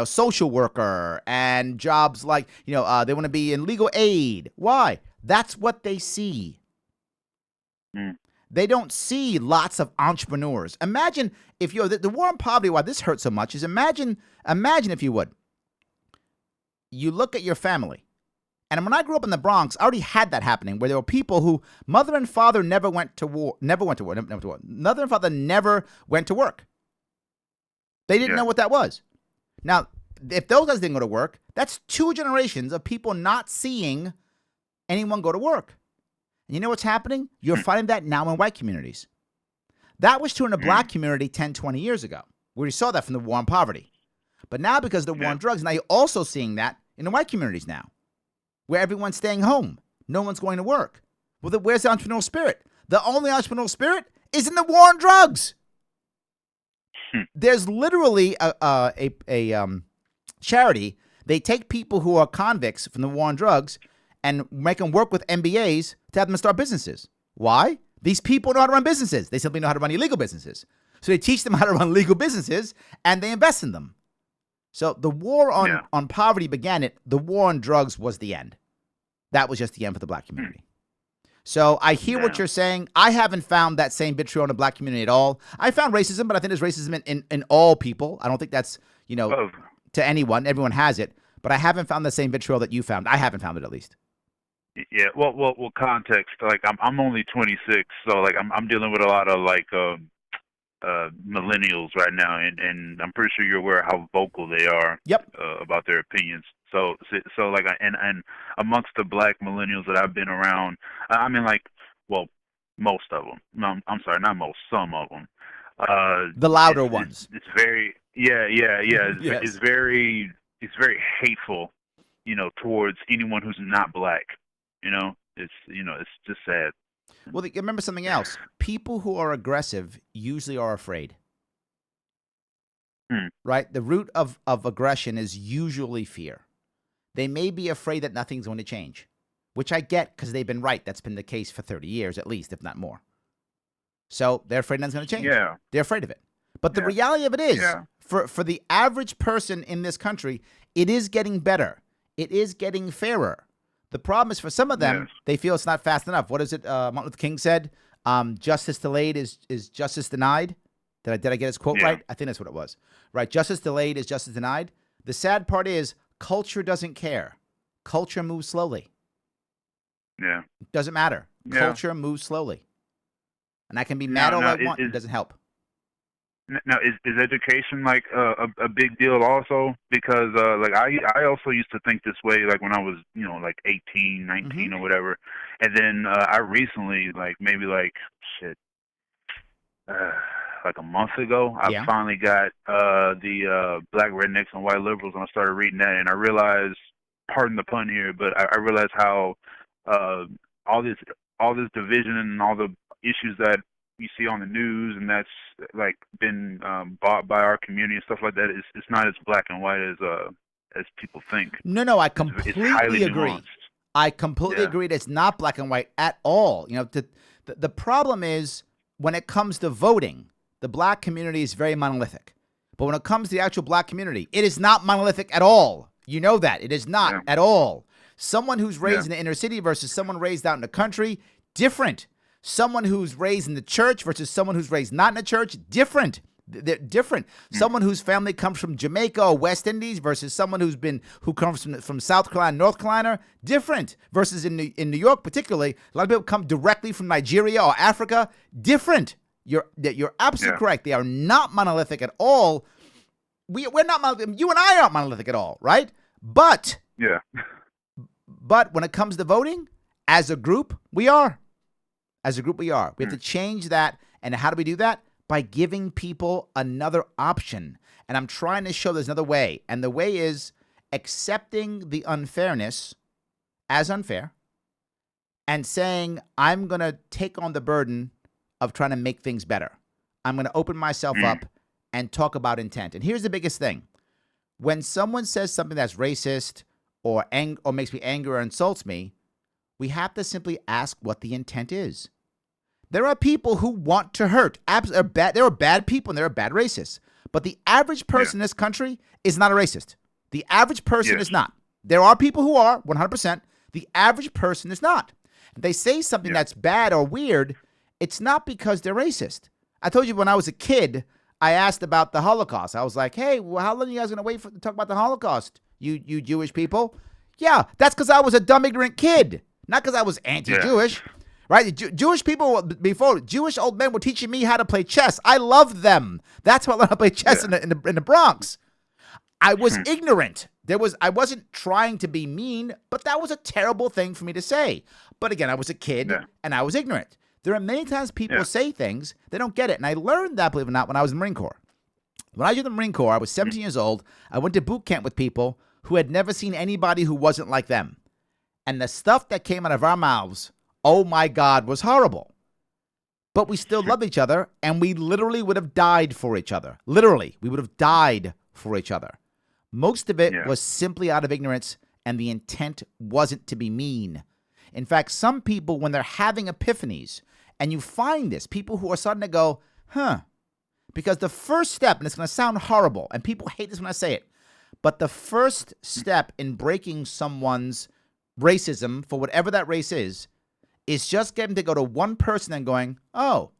social worker, and jobs like, they want to be in legal aid. Why? That's what they see. They don't see lots of entrepreneurs. Imagine if the war on poverty, why this hurts so much is imagine if you would. You look at your family. And when I grew up in the Bronx, I already had that happening where there were people who mother and father never went to war. Mother and father never went to work. They didn't know what that was. Now, if those guys didn't go to work, that's 2 generations of people not seeing anyone go to work. And you know what's happening? You're finding that now in white communities. That was true in the black community 10, 20 years ago. We saw that from the war on poverty. But now because of the war on drugs, now you're also seeing that in the white communities now, where everyone's staying home. No one's going to work. Well, where's the entrepreneurial spirit? The only entrepreneurial spirit is in the war on drugs. There's literally a charity. They take people who are convicts from the war on drugs and make them work with MBAs to have them start businesses. Why? These people know how to run businesses. They simply know how to run illegal businesses. So they teach them how to run legal businesses, and they invest in them. So the war on poverty began it. The war on drugs was the end. That was just the end for the black community. So I hear what you're saying. I haven't found that same vitriol in the black community at all. I found racism, but I think there's racism in all people. I don't think that's, to anyone. Everyone has it. But I haven't found the same vitriol that you found. I haven't found it, at least. Yeah. Well, context. Like I'm only 26, so like I'm dealing with a lot of like millennials right now, and I'm pretty sure you're aware of how vocal they are. Yep. About their opinions. So like, and amongst the black millennials that I've been around, I mean, like, well, most of them. No, I'm sorry, not most. Some of them. The louder ones. It's very, yeah. Yes. It's very hateful, towards anyone who's not black. It's just sad. Well, remember something else. People who are aggressive usually are afraid. Right? The root of aggression is usually fear. They may be afraid that nothing's going to change, which I get because they've been right. That's been the case for 30 years at least, if not more. So they're afraid nothing's going to change. Yeah. They're afraid of it. But the reality of it is, for the average person in this country, it is getting better. It is getting fairer. The problem is for some of them, they feel it's not fast enough. What is it Martin Luther King said? Justice delayed is justice denied. Did I get his quote right? I think that's what it was. Right. Justice delayed is justice denied. The sad part is culture doesn't care. Culture moves slowly. Yeah. It doesn't matter. Yeah. Culture moves slowly. And I can be mad all I want. It doesn't help. Now, is education like a big deal also? Because like I also used to think this way, like when I was like 18, 19 or whatever, and then I recently, like maybe like like a month ago, I finally got the Black Rednecks and White Liberals, and I started reading that, and I realized, pardon the pun here, but I realized how all this division and all the issues that you see on the news, and that's like been bought by our community and stuff like that. It's not as black and white as people think. No, I completely agree. Nuanced. I completely agree. That it's not black and white at all. The problem is when it comes to voting, the black community is very monolithic. But when it comes to the actual black community, it is not monolithic at all. You know that. It is not at all. Someone who's raised in the inner city versus someone raised out in the country, different. Someone who's raised in the church versus someone who's raised not in the church, different. They're different. Someone whose family comes from Jamaica or West Indies versus someone who comes from South Carolina, North Carolina, different. Versus in New York, particularly, a lot of people come directly from Nigeria or Africa, different. You're absolutely correct. They are not monolithic at all. We're not monolithic. You and I aren't monolithic at all, right? But when it comes to voting, as a group, we are. As a group, we are. We have to change that. And how do we do that? By giving people another option. And I'm trying to show there's another way. And the way is accepting the unfairness as unfair and saying, I'm going to take on the burden of trying to make things better. I'm going to open myself up and talk about intent. And here's the biggest thing. When someone says something that's racist or makes me angry or insults me, we have to simply ask what the intent is. There are people who want to hurt. There are bad people and there are bad racists. But the average person in this country is not a racist. The average person is not. There are people who are, 100%. The average person is not. If they say something that's bad or weird, it's not because they're racist. I told you when I was a kid, I asked about the Holocaust. I was like, hey, well, how long are you guys going to wait to talk about the Holocaust, you Jewish people? Yeah, that's because I was a dumb, ignorant kid, not because I was anti-Jewish. Right? Jewish people, before, Jewish old men were teaching me how to play chess. I loved them. That's why I learned how to play chess in the Bronx. I was ignorant. I wasn't trying to be mean, but that was a terrible thing for me to say. But again, I was a kid and I was ignorant. There are many times people say things, they don't get it. And I learned that, believe it or not, when I was in the Marine Corps. When I was in the Marine Corps, I was 17 years old. I went to boot camp with people who had never seen anybody who wasn't like them. And the stuff that came out of our mouths, oh my God, was horrible. But we still loved each other, and we literally would have died for each other. Literally, we would have died for each other. Most of it was simply out of ignorance, and the intent wasn't to be mean. In fact, some people, when they're having epiphanies, and you find this, people who are starting to go, because the first step, and it's going to sound horrible, and people hate this when I say it, but the first step in breaking someone's racism, for whatever that race is just getting to go to one person and going, oh,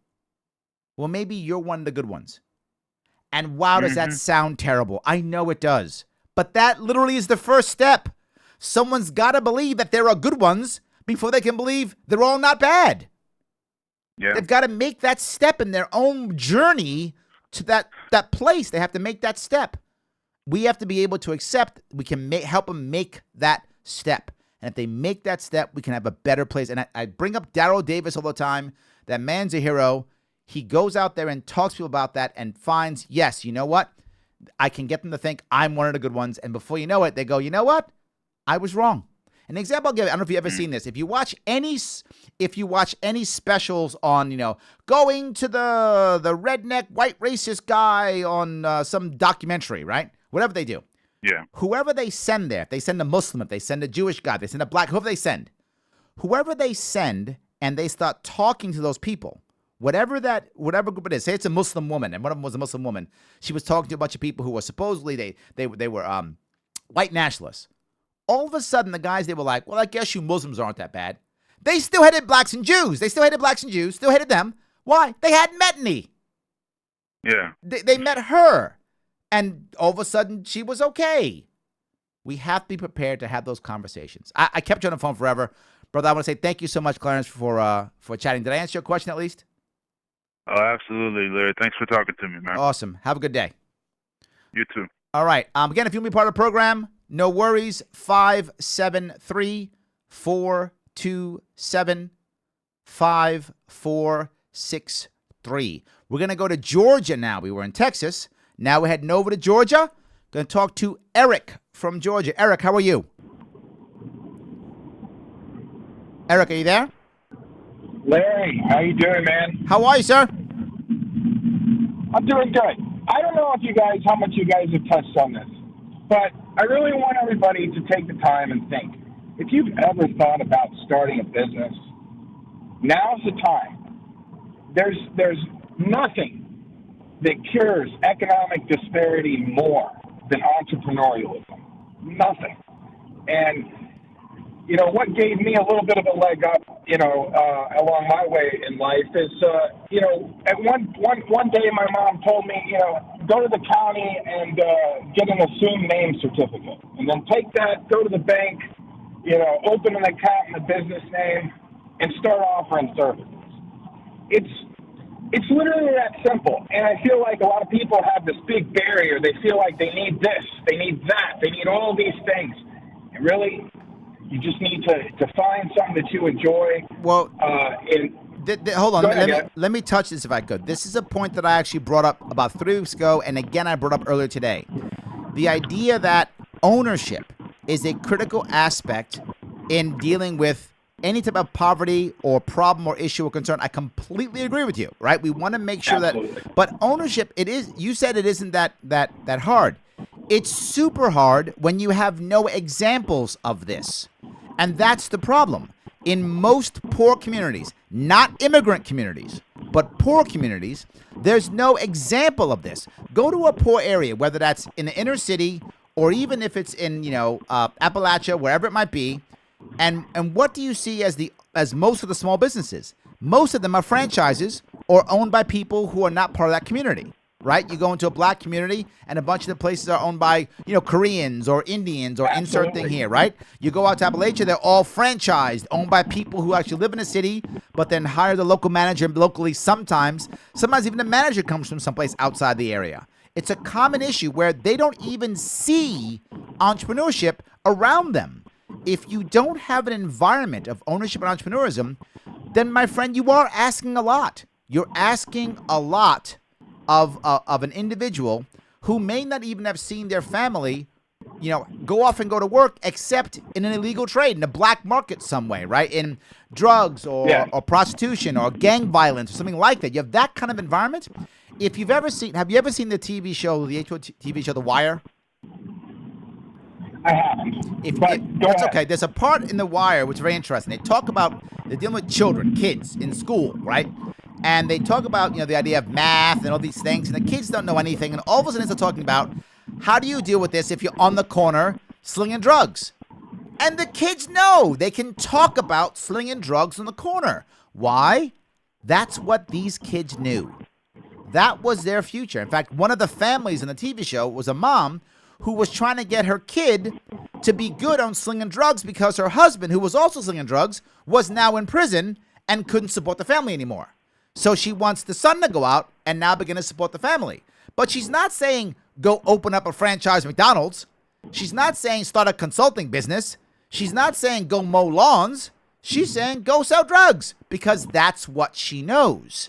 well, maybe you're one of the good ones. And wow, does that sound terrible? I know it does. But that literally is the first step. Someone's got to believe that there are good ones before they can believe they're all not bad. Yeah. They've got to make that step in their own journey to that place. They have to make that step. We have to be able to accept we can help them make that step. And if they make that step, we can have a better place. And I bring up Darryl Davis all the time. That man's a hero. He goes out there and talks to people about that and finds, yes, you know what? I can get them to think I'm one of the good ones. And before you know it, they go, you know what? I was wrong. An example I'll give, I don't know if you've ever seen this. If you watch any specials on, going to the redneck white racist guy on some documentary, right? Whatever they do. Yeah. Whoever they send there, if they send a Muslim, if they send a Jewish guy, if they send a black, whoever they send, and they start talking to those people, whatever group it is, say it's a Muslim woman, and one of them was a Muslim woman. She was talking to a bunch of people who were supposedly they were white nationalists. All of a sudden, the guys, they were like, well, I guess you Muslims aren't that bad. They still hated blacks and Jews. Still hated them. Why? They hadn't met any. Yeah. They met her. And all of a sudden, she was okay. We have to be prepared to have those conversations. I kept you on the phone forever. Brother, I want to say thank you so much, Clarence, for chatting. Did I answer your question at least? Oh, absolutely, Larry. Thanks for talking to me, man. Awesome. Have a good day. You too. All right. Again, if you want to be part of the program, no worries. 573-427-5463. We're going to go to Georgia now. We were in Texas. Now we're heading over to Georgia. Going to talk to Eric from Georgia. Eric, how are you? Eric, are you there? Larry, how you doing, man? How are you, sir? I'm doing good. I don't know how much you guys have touched on this, but I really want everybody to take the time and think. If you've ever thought about starting a business, now's the time. There's nothing that cures economic disparity more than entrepreneurialism. Nothing. And, what gave me a little bit of a leg up, along my way in life is, at one day my mom told me, go to the county and get an assumed name certificate. And then take that, go to the bank, open an account in the business name and start offering services. It's literally that simple, and I feel like a lot of people have this big barrier. They feel like they need this, they need that, they need all these things. And really, you just need to find something that you enjoy. Well, hold on. Let me touch this if I could. This is a point that I actually brought up about 3 weeks ago, and again I brought up earlier today. The idea that ownership is a critical aspect in dealing with any type of poverty or problem or issue or concern. I completely agree with you, right? We want to make sure that, but ownership, it is, you said it isn't that hard. It's super hard when you have no examples of this. And that's the problem. In most poor communities, not immigrant communities, but poor communities, there's no example of this. Go to a poor area, whether that's in the inner city or even if it's in, Appalachia, wherever it might be. And what do you see as most of the small businesses? Most of them are franchises or owned by people who are not part of that community. Right? You go into a black community and a bunch of the places are owned by, Koreans or Indians or insert thing here, right? You go out to Appalachia, they're all franchised, owned by people who actually live in a city, but then hire the local manager locally sometimes. Sometimes even the manager comes from someplace outside the area. It's a common issue where they don't even see entrepreneurship around them. If you don't have an environment of ownership and entrepreneurism, then, my friend, you are asking a lot. You're asking a lot of an individual who may not even have seen their family, go off and go to work, except in an illegal trade, in the black market some way, right? In drugs or prostitution or gang violence or something like that. You have that kind of environment. Have you ever seen the TV show, the HBO TV show, The Wire? I haven't. That's okay. There's a part in The Wire which is very interesting. They're dealing with children, kids in school, right? And they talk about, the idea of math and all these things, and the kids don't know anything. And all of a sudden, they're talking about how do you deal with this if you're on the corner slinging drugs? And the kids know they can talk about slinging drugs on the corner. Why? That's what these kids knew. That was their future. In fact, one of the families in the TV show was a mom who was trying to get her kid to be good on slinging drugs because her husband, who was also slinging drugs, was now in prison and couldn't support the family anymore. So she wants the son to go out and now begin to support the family. But she's not saying go open up a franchise McDonald's. She's not saying start a consulting business. She's not saying go mow lawns. She's saying go sell drugs because that's what she knows.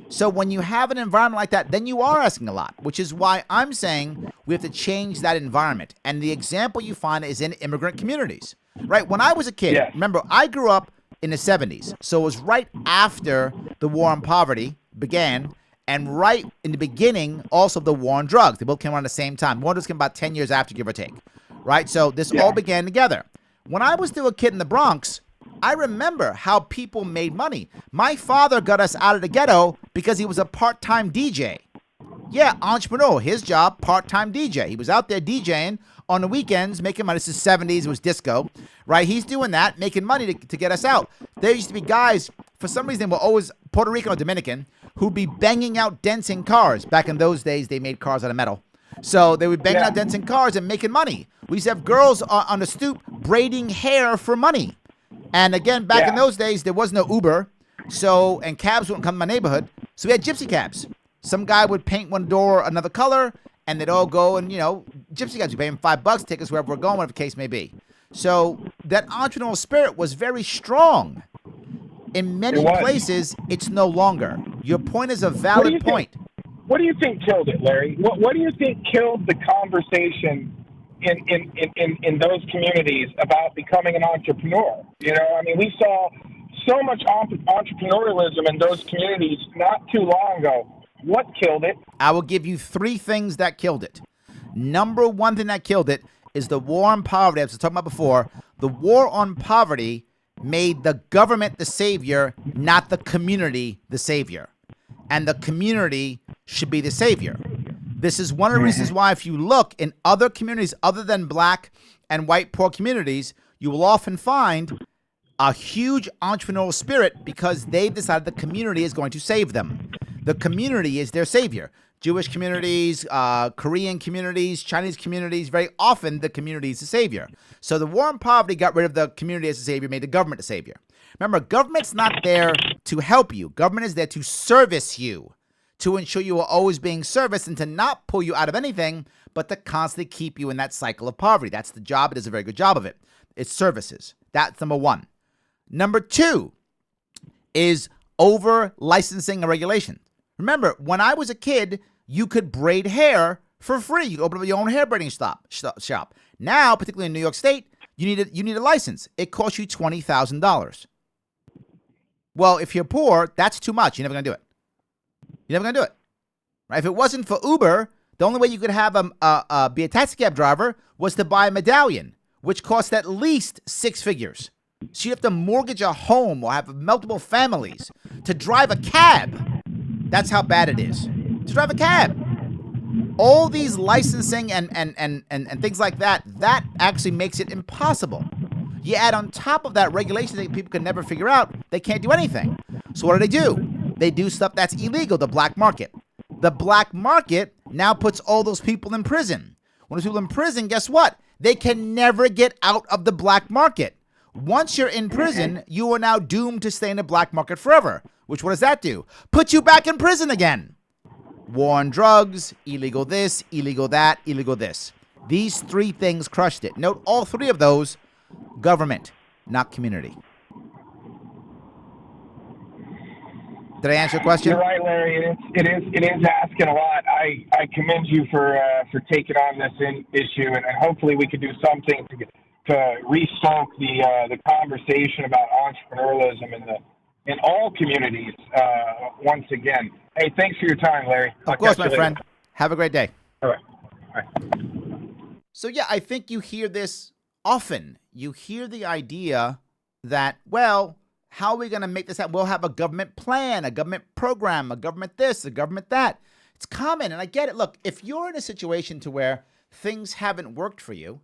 So when you have an environment like that, then you are asking a lot, which is why I'm saying we have to change that environment. And the example you find is in immigrant communities, right? When I was a kid, remember, I grew up in the 70s. So it was right after the war on poverty began and right in the beginning also the war on drugs. They both came around the same time. War on drugs came about 10 years after, give or take, right? So this all began together. When I was still a kid in the Bronx, I remember how people made money. My father got us out of the ghetto because he was a part-time DJ. Yeah, entrepreneur. His job, part-time DJ. He was out there DJing on the weekends, making money. This is 70s, it was disco, right? He's doing that, making money to get us out. There used to be guys, for some reason, they were always Puerto Rican or Dominican, who'd be banging out dents in cars. Back in those days, they made cars out of metal. So they would bang out dents in cars and making money. We used to have girls on the stoop braiding hair for money. And again, back in those days, there was no Uber, and cabs wouldn't come to my neighborhood. So we had gypsy cabs. Some guy would paint one door another color, and they'd all go and, gypsy cabs. You pay them $5, take us wherever we're going, whatever the case may be. So that entrepreneurial spirit was very strong. In many places, it's no longer. Your point is a valid point. What do you think killed it, Larry? What do you think killed the conversation in those communities about becoming an entrepreneur? We saw so much entrepreneurialism in those communities not too long ago. What killed it? I will give you 3 things that killed it. Number 1 thing that killed it is the war on poverty. As I was talking about before, the war on poverty made the government the savior, not the community the savior. And the community should be the savior. This is one of the reasons why if you look in other communities other than black and white poor communities, you will often find a huge entrepreneurial spirit because they decided the community is going to save them. The community is their savior. Jewish communities, Korean communities, Chinese communities, very often the community is the savior. So the war on poverty got rid of the community as the savior, made the government the savior. Remember, government's not there to help you. Government is there to service you, to ensure you are always being serviced and to not pull you out of anything, but to constantly keep you in that cycle of poverty. That's the job. It does a very good job of it. It's services. That's number 1. Number 2 is over licensing and regulation. Remember, when I was a kid, you could braid hair for free. You could open up your own hair braiding shop. Now, particularly in New York State, you need a license. It costs you $20,000. Well, if you're poor, that's too much. You're never going to do it. You're never going to do it. Right? If it wasn't for Uber, The only way you could have be a taxi cab driver was to buy a medallion, which cost at least 6 figures. So you have to mortgage a home or have multiple families to drive a cab. That's how bad it is to drive a cab. All these licensing and things like that actually makes it impossible. You add on top of that regulations that people can never figure out, they can't do anything. So what do? They do stuff that's illegal, the black market. The black market now puts all those people in prison. When those people in prison, guess what? They can never get out of the black market. Once you're in prison, you are now doomed to stay in the black market forever. Which, what does that do? Put you back in prison again. War on drugs, illegal this, illegal that, illegal this. These 3 things crushed it. Note all 3 of those, government, not community. Did I answer your question? You're right, Larry. It is asking a lot. I commend you for taking on this issue, and hopefully we could do something to restoke the conversation about entrepreneurialism in all communities once again. Hey, thanks for your time, Larry. Of course, my friend. Have a great day. All right. So yeah, I think you hear this often. You hear the idea that, well, how are we going to make this happen? We'll have a government plan, a government program, a government this, a government that. It's common, and I get it. Look, if you're in a situation to where things haven't worked for you,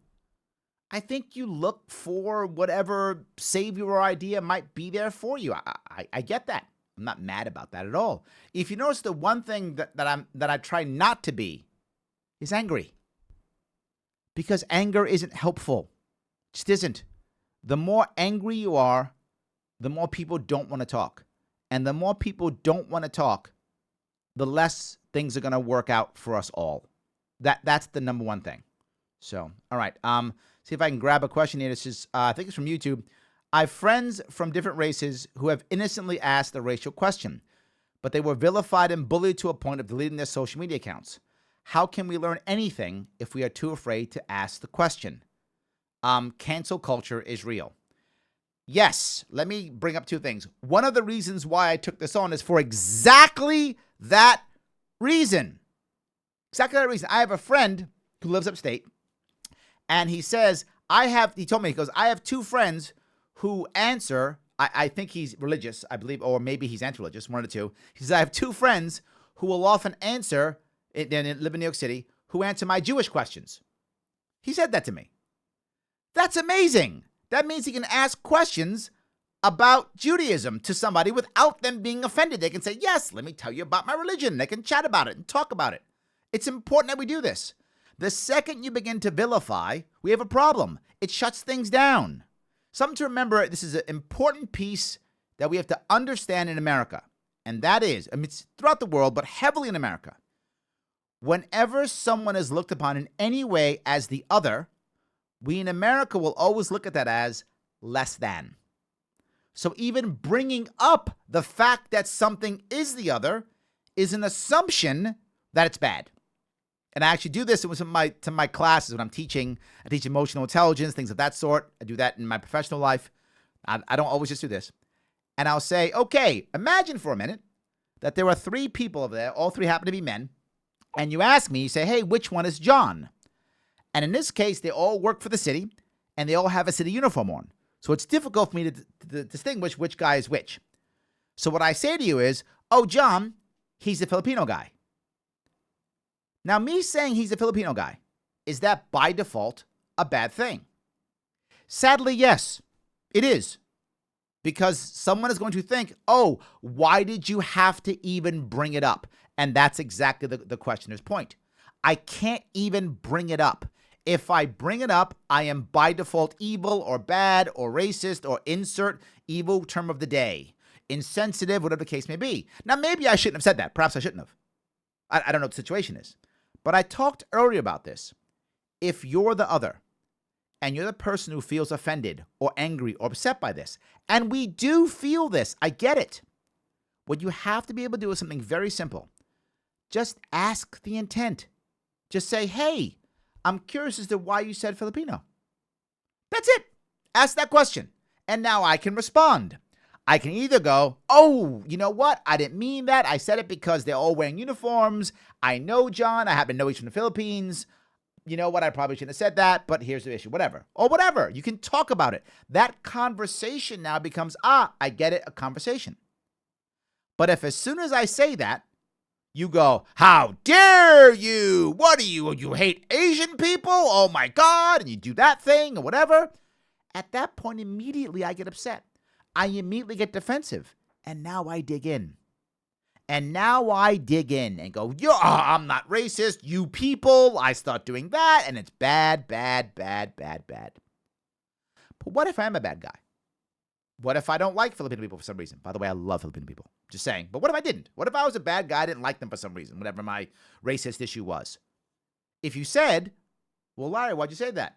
I think you look for whatever savior or idea might be there for you. I get that. I'm not mad about that at all. If you notice, the one thing that I try not to be is angry, because anger isn't helpful. It just isn't. The more angry you are, the more people don't want to talk. And the more people don't want to talk, the less things are going to work out for us all. That's the number one thing. So, all right. See if I can grab a question here. This is, I think it's from YouTube. I have friends from different races who have innocently asked a racial question, but they were vilified and bullied to a point of deleting their social media accounts. How can we learn anything if we are too afraid to ask the question? Cancel culture is real. Yes, let me bring up 2 things. One of the reasons why I took this on is for exactly that reason. Exactly that reason. I have a friend who lives upstate, and he says, he told me, he goes, I have 2 friends who answer, I think he's religious, I believe, or maybe he's anti-religious, one of the 2. He says, I have 2 friends who will often answer, they live in New York City, who answer my Jewish questions. He said that to me. That's amazing. That means he can ask questions about Judaism to somebody without them being offended. They can say, yes, let me tell you about my religion. They can chat about it and talk about it. It's important that we do this. The second you begin to vilify, we have a problem. It shuts things down. Something to remember, this is an important piece that we have to understand in America. And that is, I mean, it's throughout the world, but heavily in America. Whenever someone is looked upon in any way as the other, we in America will always look at that as less than. So even bringing up the fact that something is the other is an assumption that it's bad. And I actually do this to my classes when I'm teaching. I teach emotional intelligence, things of that sort. I do that in my professional life. I don't always just do this. And I'll say, okay, imagine for a minute that there are 3 people over there. All 3 happen to be men. And you ask me, you say, hey, which one is John? And in this case, they all work for the city, and they all have a city uniform on. So it's difficult for me to distinguish which guy is which. So what I say to you is, oh, John, he's the Filipino guy. Now, me saying he's a Filipino guy, is that by default a bad thing? Sadly, yes, it is. Because someone is going to think, oh, why did you have to even bring it up? And that's exactly the questioner's point. I can't even bring it up. If I bring it up, I am by default evil or bad or racist or insert evil term of the day, insensitive, whatever the case may be. Now, maybe I shouldn't have said that. Perhaps I shouldn't have. I don't know what the situation is. But I talked earlier about this. If you're the other and you're the person who feels offended or angry or upset by this, and we do feel this, I get it. What you have to be able to do is something very simple. Just ask the intent. Just say, hey, I'm curious as to why you said Filipino. That's it. Ask that question. And now I can respond. I can either go, oh, you know what? I didn't mean that. I said it because they're all wearing uniforms. I know John. I happen to know he's from the Philippines. You know what? I probably shouldn't have said that, but here's the issue. Whatever. Or whatever. You can talk about it. That conversation now becomes, I get it, a conversation. But if as soon as I say that, you go, how dare you? What are you? You hate Asian people? Oh my God. And you do that thing or whatever. At that point, immediately I get upset. I immediately get defensive. And now I dig in. And go, I'm not racist. You people. I start doing that. And it's bad, bad, bad, bad, bad. But what if I'm a bad guy? What if I don't like Filipino people for some reason? By the way, I love Filipino people. Just saying. But what if I didn't? What if I was a bad guy, I didn't like them for some reason, whatever my racist issue was? If you said, well, Larry, why'd you say that?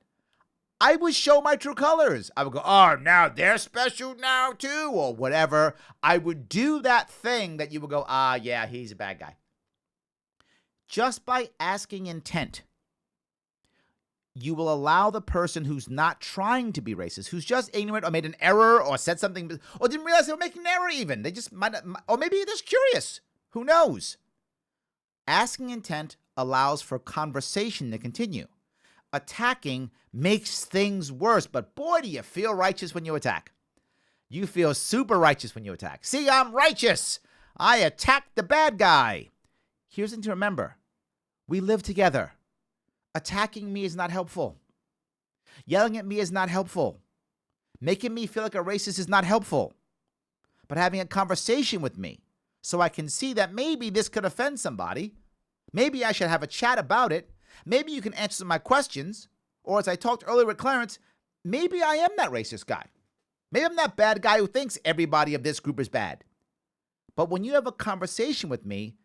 I would show my true colors. I would go, now they're special now too, or whatever. I would do that thing that you would go, yeah, he's a bad guy. Just by asking intent, you will allow the person who's not trying to be racist, who's just ignorant or made an error or said something or didn't realize they were making an error even. They just might, or maybe they're just curious. Who knows? Asking intent allows for conversation to continue. Attacking makes things worse, but boy, do you feel righteous when you attack. You feel super righteous when you attack. See, I'm righteous. I attacked the bad guy. Here's something to remember. We live together. Attacking me is not helpful. Yelling at me is not helpful. Making me feel like a racist is not helpful. But having a conversation with me so I can see that maybe this could offend somebody. Maybe I should have a chat about it. Maybe you can answer my questions. Or as I talked earlier with Clarence, maybe I am that racist guy. Maybe I'm that bad guy who thinks everybody of this group is bad. But when you have a conversation with me,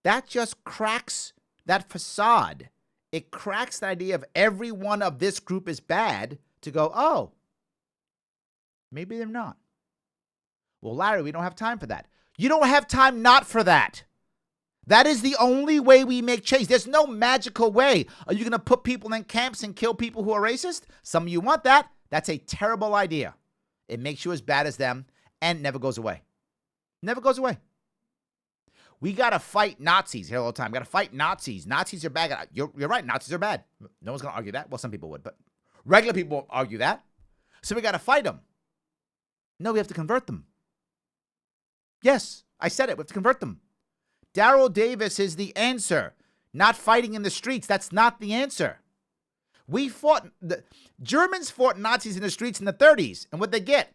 that just cracks that facade. It cracks the idea of everyone of this group is bad to go, maybe they're not. Well, Larry, we don't have time for that. You don't have time not for that. That is the only way we make change. There's no magical way. Are you going to put people in camps and kill people who are racist? Some of you want that. That's a terrible idea. It makes you as bad as them and never goes away. Never goes away. We got to fight Nazis here all the time. We got to fight Nazis. Nazis are bad. You're right. Nazis are bad. No one's going to argue that. Well, some people would, but regular people won't argue that. So we got to fight them. No, we have to convert them. Yes, I said it. We have to convert them. Daryl Davis is the answer. Not fighting in the streets. That's not the answer. The Germans fought Nazis in the streets in the 30s. And what'd they get?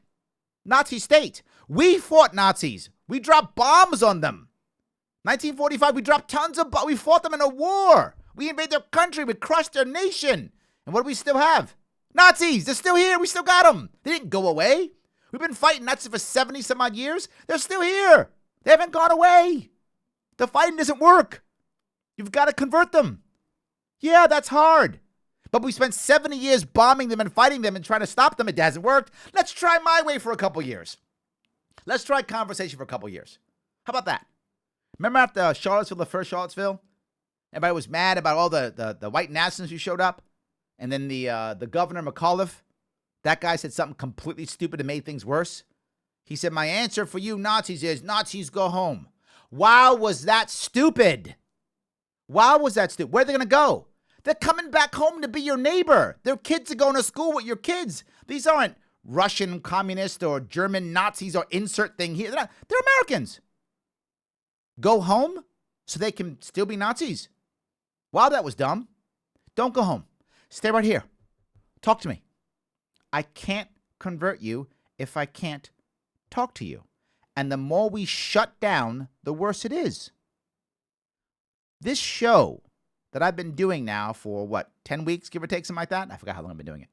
Nazi state. We fought Nazis. We dropped bombs on them. 1945, we dropped tons of bombs. We fought them in a war. We invaded their country. We crushed their nation. And what do we still have? Nazis. They're still here. We still got them. They didn't go away. We've been fighting Nazis for 70 some odd years. They're still here. They haven't gone away. The fighting doesn't work. You've got to convert them. Yeah, that's hard. But we spent 70 years bombing them and fighting them and trying to stop them. It hasn't worked. Let's try my way for a couple years. Let's try conversation for a couple years. How about that? Remember after Charlottesville, the first Charlottesville? Everybody was mad about all the white nationalists who showed up. And then the governor, McAuliffe, that guy said something completely stupid and made things worse. He said, my answer for you Nazis is Nazis go home. Wow, was that stupid? Wow, was that stupid? Where are they going to go? They're coming back home to be your neighbor. Their kids are going to school with your kids. These aren't Russian communists or German Nazis or insert thing here. They're Americans. Go home so they can still be Nazis. Wow, that was dumb. Don't go home. Stay right here. Talk to me. I can't convert you if I can't talk to you. And the more we shut down, the worse it is. This show that I've been doing now for 10 weeks, give or take, something like that? I forgot how long I've been doing it.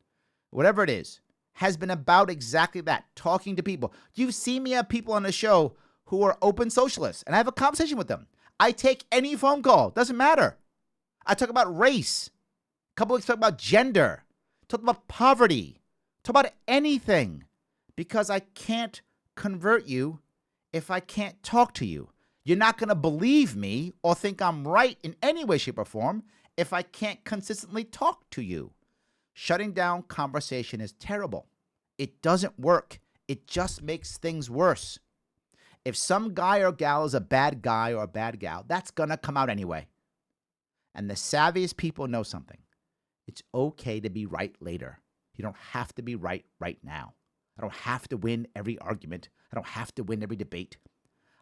Whatever it is, has been about exactly that, talking to people. You've seen me have people on the show who are open socialists, and I have a conversation with them. I take any phone call, doesn't matter. I talk about race. A couple weeks talk about gender. Talk about poverty. Talk about anything. Because I can't convert you if I can't talk to you. You're not going to believe me or think I'm right in any way, shape, or form if I can't consistently talk to you. Shutting down conversation is terrible. It doesn't work. it just makes things worse. If some guy or gal is a bad guy or a bad gal, that's going to come out anyway. And the savviest people know something. It's okay to be right later. You don't have to be right now. I don't have to win every argument. I don't have to win every debate.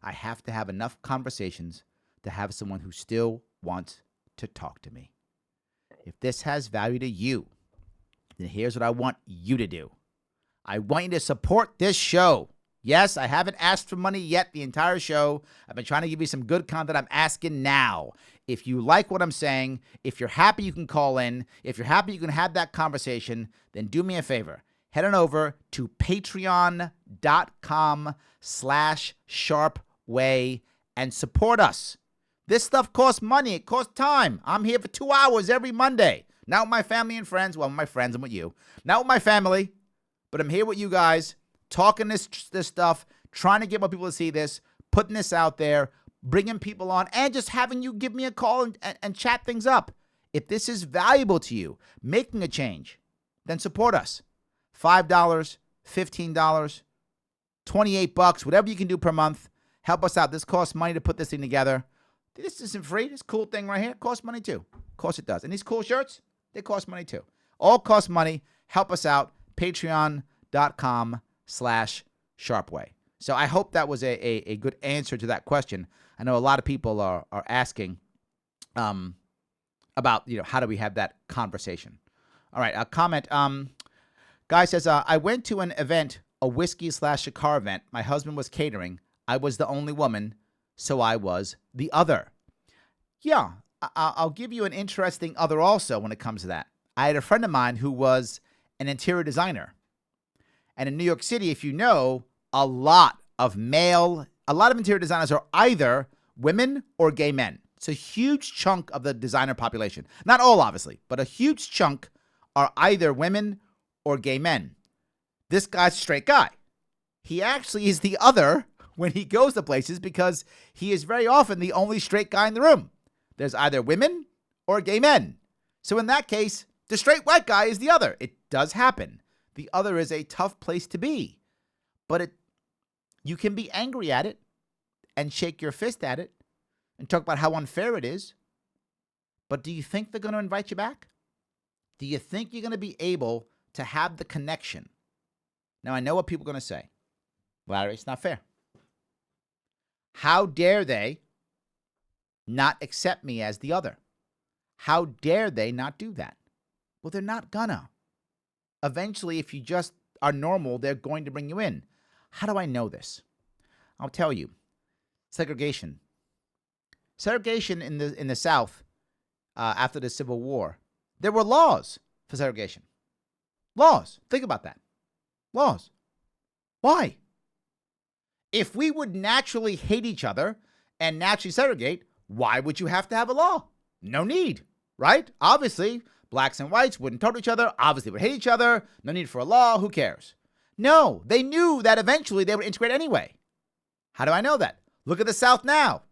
I have to have enough conversations to have someone who still wants to talk to me. If this has value to you, then here's what I want you to do. I want you to support this show. Yes, I haven't asked for money yet the entire show. I've been trying to give you some good content. I'm asking now. If you like what I'm saying, if you're happy you can call in, if you're happy you can have that conversation, then do me a favor. Head on over to patreon.com/sharpeway and support us. This stuff costs money. It costs time. I'm here for 2 hours every Monday. Not with my family and friends. Well, with my friends and with you. Not with my family, but I'm here with you guys, talking this stuff, trying to get more people to see this, putting this out there, bringing people on, and just having you give me a call and chat things up. If this is valuable to you, making a change, then support us. $5, $15, $28, whatever you can do per month. Help us out. This costs money to put this thing together. This isn't free. This cool thing right here costs money too. Of course it does. And these cool shirts, they cost money too. All cost money. Help us out. Patreon.com/sharpeway. So I hope that was a good answer to that question. I know a lot of people are asking about, how do we have that conversation? All right, a comment. Guy says, I went to an event, a whiskey/cigar event. My husband was catering. I was the only woman, so I was the other. Yeah, I'll give you an interesting other also when it comes to that. I had a friend of mine who was an interior designer. And in New York City, if you know, a lot of interior designers are either women or gay men. It's a huge chunk of the designer population. Not all, obviously, but a huge chunk are either women or gay men. This guy's a straight guy. He actually is the other when he goes to places because he is very often the only straight guy in the room. There's either women or gay men. So in that case, the straight white guy is the other. It does happen. The other is a tough place to be. But you can be angry at it and shake your fist at it and talk about how unfair it is. But do you think they're going to invite you back? Do you think you're going to be able to have the connection? Now, I know what people are going to say. Larry, it's not fair. How dare they not accept me as the other? How dare they not do that? Well, they're not gonna. Eventually, if you just are normal, they're going to bring you in. How do I know this? I'll tell you. Segregation. Segregation in the South after the Civil War, there were laws for segregation. Laws. Think about that. Laws. Why? If we would naturally hate each other and naturally segregate, why would you have to have a law? No need, right? Obviously, blacks and whites wouldn't talk to each other. Obviously, would hate each other. No need for a law. Who cares? No, they knew that eventually they would integrate anyway. How do I know that? Look at the South now.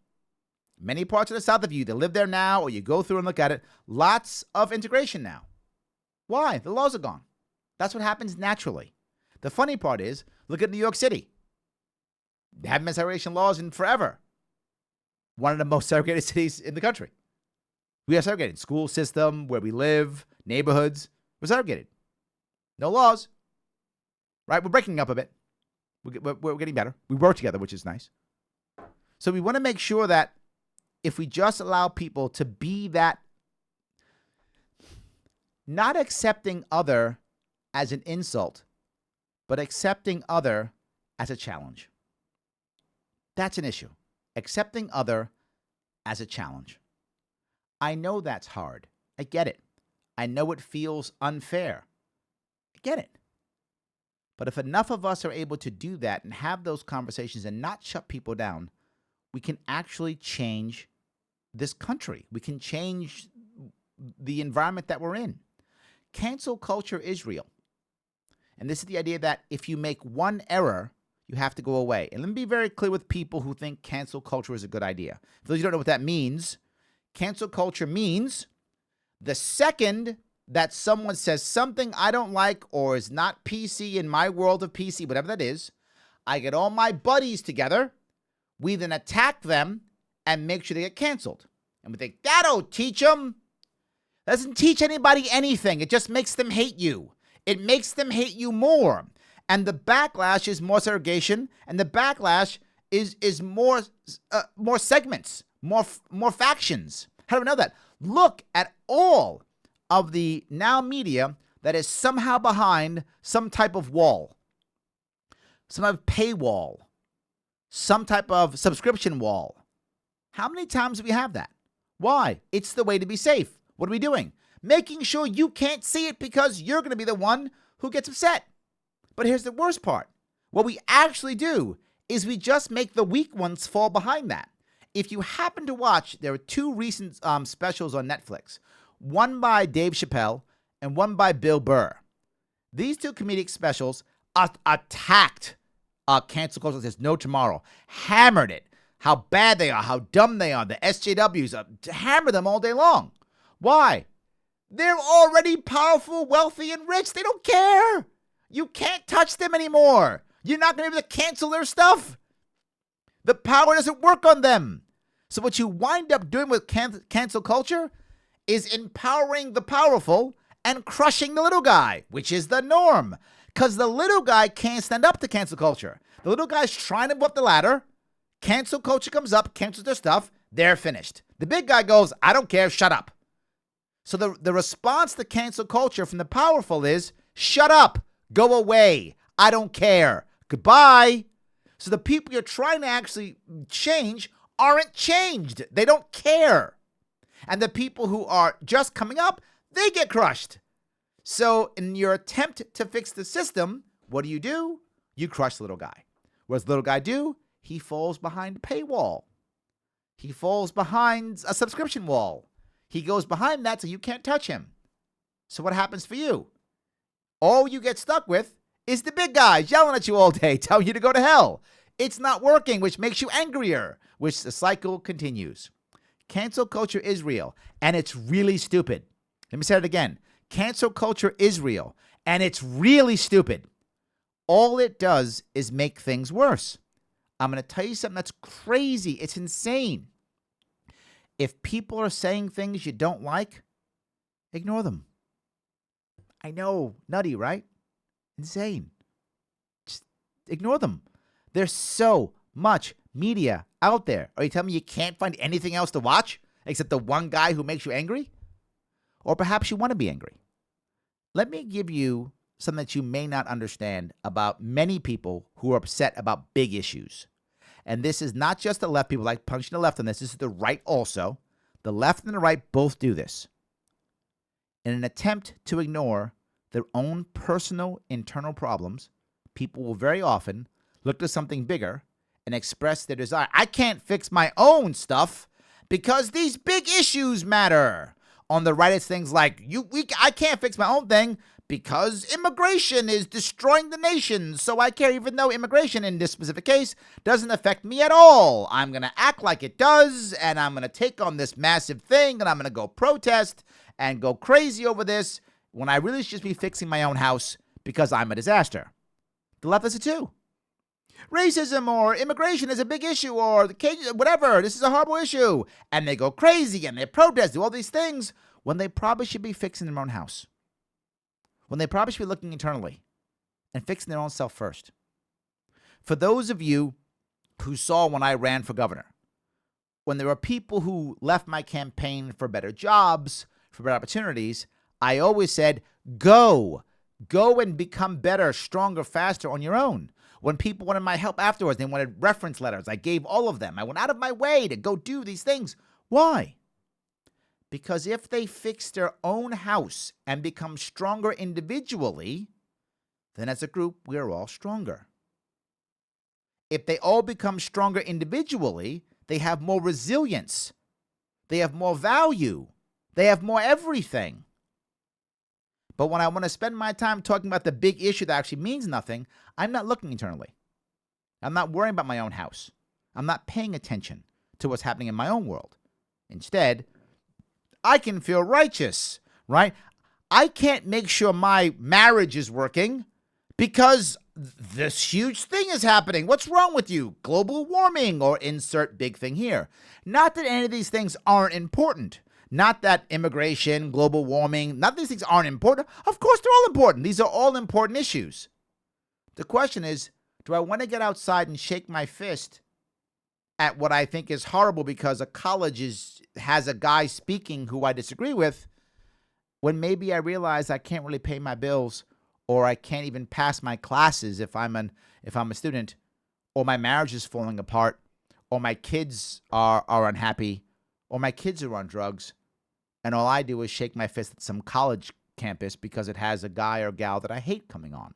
Many parts of the South, if you either live there now or you go through and look at it, lots of integration now. Why? The laws are gone. That's what happens naturally. The funny part is, look at New York City. They haven't been segregation laws in forever. One of the most segregated cities in the country. We are segregated. School system, where we live, neighborhoods, we're segregated. No laws. Right? We're breaking up a bit. We're getting better. We work together, which is nice. So we want to make sure that if we just allow people to be that, not accepting other as an insult, but accepting other as a challenge. That's an issue. Accepting other as a challenge. I know that's hard. I get it. I know it feels unfair. I get it. But if enough of us are able to do that and have those conversations and not shut people down, we can actually change this country. We can change the environment that we're in. Cancel culture is real. And this is the idea that if you make one error, you have to go away. And let me be very clear with people who think cancel culture is a good idea. For those who don't know what that means, cancel culture means the second that someone says something I don't like or is not PC in my world of PC, whatever that is, I get all my buddies together. We then attack them and make sure they get canceled. And we think, that'll teach them. That doesn't teach anybody anything. It just makes them hate you. It makes them hate you more. And the backlash is more segregation, and the backlash is more segments, more factions. How do we know that? Look at all of the now media that is somehow behind some type of wall, some type of paywall, some type of subscription wall. How many times do we have that? Why? It's the way to be safe. What are we doing? Making sure you can't see it because you're going to be the one who gets upset. But here's the worst part. What we actually do is we just make the weak ones fall behind that. If you happen to watch, there are two recent specials on Netflix, one by Dave Chappelle and one by Bill Burr. These two comedic specials attacked cancel culture. There's no tomorrow. Hammered it. How bad they are, how dumb they are. The SJWs, hammer them all day long. Why? They're already powerful, wealthy, and rich. They don't care. You can't touch them anymore. You're not going to be able to cancel their stuff. The power doesn't work on them. So what you wind up doing with cancel culture is empowering the powerful and crushing the little guy, which is the norm. Because the little guy can't stand up to cancel culture. The little guy's trying to move up the ladder. Cancel culture comes up, cancels their stuff. They're finished. The big guy goes, I don't care, shut up. So the response to cancel culture from the powerful is, shut up, go away, I don't care, goodbye. So the people you're trying to actually change aren't changed. They don't care. And the people who are just coming up, they get crushed. So in your attempt to fix the system, what do? You crush the little guy. What does the little guy do? He falls behind a paywall. He falls behind a subscription wall. He goes behind that so you can't touch him. So what happens for you? All you get stuck with is the big guys yelling at you all day, telling you to go to hell. It's not working, which makes you angrier, which the cycle continues. Cancel culture is real, and it's really stupid. Let me say it again. Cancel culture is real, and it's really stupid. All it does is make things worse. I'm going to tell you something that's crazy. It's insane. If people are saying things you don't like, ignore them. I know, nutty, right? Insane. Just ignore them. There's so much media out there. Are you telling me you can't find anything else to watch except the one guy who makes you angry? Or perhaps you want to be angry. Let me give you something that you may not understand about many people who are upset about big issues. And this is not just the left. People like punching the left on this. This is the right also. The left and the right both do this. In an attempt to ignore their own personal internal problems, people will very often look to something bigger and express their desire. I can't fix my own stuff because these big issues matter. On the right, it's things like, I can't fix my own thing because immigration is destroying the nation, so I care, even though immigration in this specific case doesn't affect me at all. I'm going to act like it does, and I'm going to take on this massive thing, and I'm going to go protest and go crazy over this when I really should just be fixing my own house because I'm a disaster. The left does it too. Racism or immigration is a big issue, or whatever, this is a horrible issue. And they go crazy, and they protest, do all these things, when they probably should be fixing their own house. When they probably should be looking internally and fixing their own self first. For those of you who saw when I ran for governor, when there were people who left my campaign for better jobs, for better opportunities, I always said, go and become better, stronger, faster on your own. When people wanted my help afterwards, they wanted reference letters. I gave all of them. I went out of my way to go do these things. Why? Because if they fix their own house and become stronger individually, then as a group, we're all stronger. If they all become stronger individually, they have more resilience. They have more value. They have more everything. But when I want to spend my time talking about the big issue that actually means nothing, I'm not looking internally. I'm not worrying about my own house. I'm not paying attention to what's happening in my own world. Instead, I can feel righteous, right? I can't make sure my marriage is working because this huge thing is happening. What's wrong with you? Global warming, or insert big thing here. Not that any of these things aren't important. Not that immigration, global warming, not that these things aren't important. Of course, they're all important. These are all important issues. The question is, do I want to get outside and shake my fist at what I think is horrible because a college has a guy speaking who I disagree with, when maybe I realize I can't really pay my bills, or I can't even pass my classes if I'm a student, or my marriage is falling apart, or my kids are unhappy, or my kids are on drugs, and all I do is shake my fist at some college campus because it has a guy or gal that I hate coming on.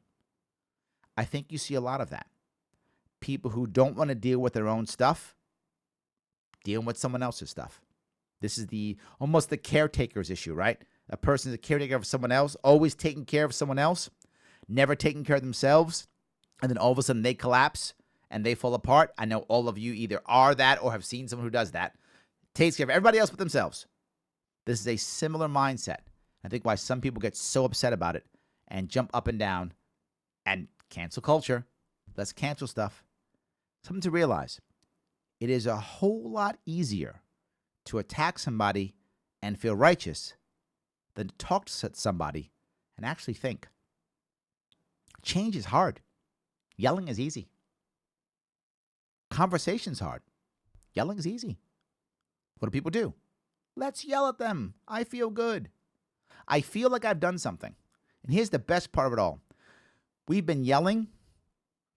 I think you see a lot of that. People who don't want to deal with their own stuff, dealing with someone else's stuff. This is almost the caretaker's issue, right? A person is a caretaker of someone else, always taking care of someone else, never taking care of themselves, and then all of a sudden they collapse and they fall apart. I know all of you either are that or have seen someone who does that. Takes care of everybody else but themselves. This is a similar mindset. I think why some people get so upset about it and jump up and down and cancel culture. Let's cancel stuff. Something to realize. It is a whole lot easier to attack somebody and feel righteous than to talk to somebody and actually think. Change is hard. Yelling is easy. Conversation's hard. Yelling is easy. What do people do? Let's yell at them. I feel good. I feel like I've done something. And here's the best part of it all. We've been yelling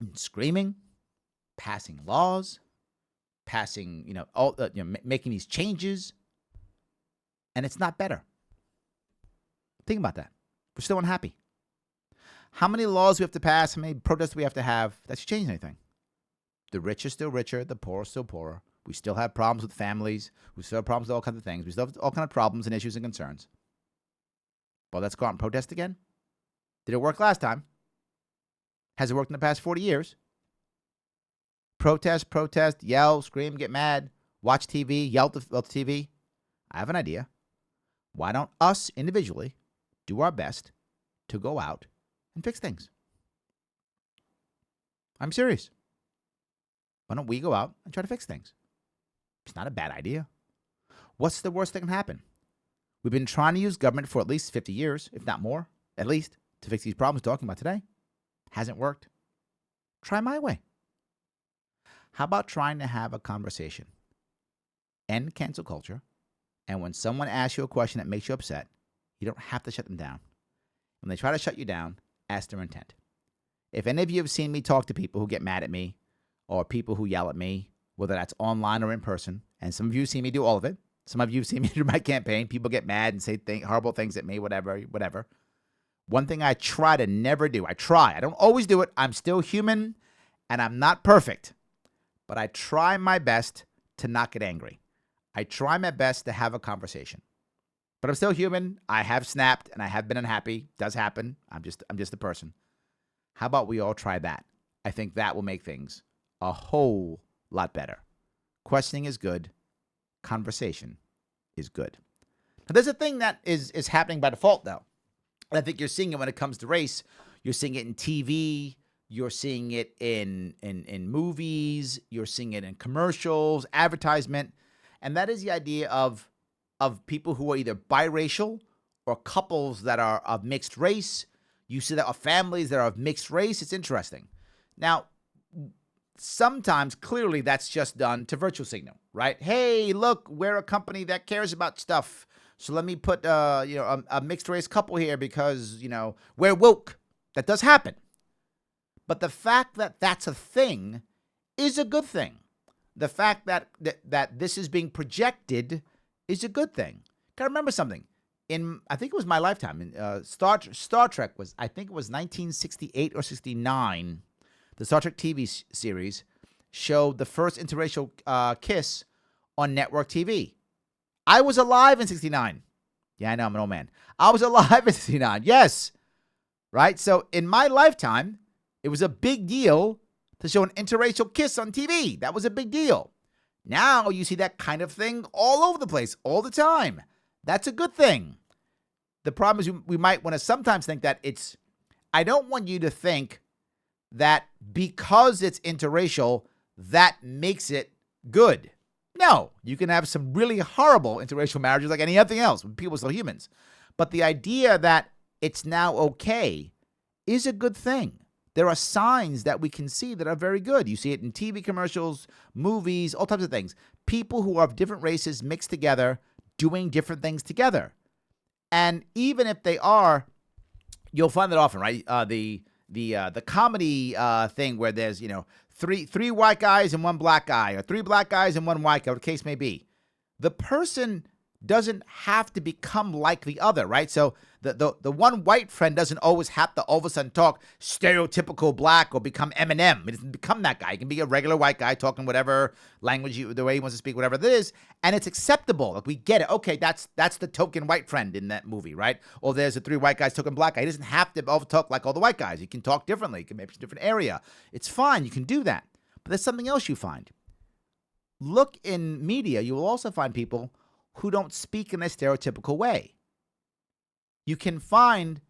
and screaming, passing laws, making these changes, and it's not better. Think about that. We're still unhappy. How many laws we have to pass, how many protests we have to have, that should change anything. The rich are still richer, the poor are still poorer. We still have problems with families. We still have problems with all kinds of things. We still have all kinds of problems and issues and concerns. Well, let's go out and protest again. Did it work last time? Has it worked in the past 40 years? Protest, yell, scream, get mad, watch TV, yell at the TV. I have an idea. Why don't us individually do our best to go out and fix things? I'm serious. Why don't we go out and try to fix things? It's not a bad idea. What's the worst that can happen? We've been trying to use government for at least 50 years, if not more, at least, to fix these problems we're talking about today. Hasn't worked. Try my way. How about trying to have a conversation? End cancel culture. And when someone asks you a question that makes you upset, you don't have to shut them down. When they try to shut you down, ask their intent. If any of you have seen me talk to people who get mad at me or people who yell at me, whether that's online or in person, and some of you see me do all of it. Some of you have seen me do my campaign. People get mad and say horrible things at me, whatever. One thing I try to never do, I don't always do it. I'm still human and I'm not perfect, but I try my best to not get angry. I try my best to have a conversation, but I'm still human. I have snapped and I have been unhappy. It does happen. I'm just a person. How about we all try that? I think that will make things a whole lot better. Questioning is good. Conversation is good. Now, there's a thing that is happening by default, though. And I think you're seeing it when it comes to race. You're seeing it in TV. You're seeing it in movies. You're seeing it in commercials, advertisement. And that is the idea of people who are either biracial or couples that are of mixed race. You see that of families that are of mixed race. It's interesting. Now, sometimes, clearly, that's just done to virtue signal, right? Hey, look, we're a company that cares about stuff. So let me put a mixed race couple here because, we're woke. That does happen. But the fact that that's a thing is a good thing. The fact that this is being projected is a good thing. Gotta remember something. I think it was my lifetime. Star Trek was, I think it was 1968 or 69. The Star Trek TV series showed the first interracial kiss on network TV. I was alive in 69. Yeah, I know, I'm an old man. I was alive in 69, yes. Right? So in my lifetime, it was a big deal to show an interracial kiss on TV. That was a big deal. Now you see that kind of thing all over the place, all the time. That's a good thing. The problem is we might want to sometimes think that I don't want you to think that because it's interracial, that makes it good. No, you can have some really horrible interracial marriages like anything else. People are still humans. But the idea that it's now okay is a good thing. There are signs that we can see that are very good. You see it in TV commercials, movies, all types of things. People who are of different races mixed together, doing different things together. And even if they are, you'll find that often, right? The comedy thing where there's, three white guys and one black guy, or three black guys and one white guy, whatever the case may be. The person doesn't have to become like the other, right? So the one white friend doesn't always have to all of a sudden talk stereotypical black or become Eminem. He doesn't become that guy. He can be a regular white guy talking whatever language, the way he wants to speak, whatever it is, and it's acceptable. Like, we get it. Okay, that's the token white friend in that movie, right? Or there's the three white guys token black guy. He doesn't have to all talk like all the white guys. He can talk differently. He can maybe a different area. It's fine. You can do that. But there's something else you find. Look in media. You will also find people who don't speak in a stereotypical way. You can find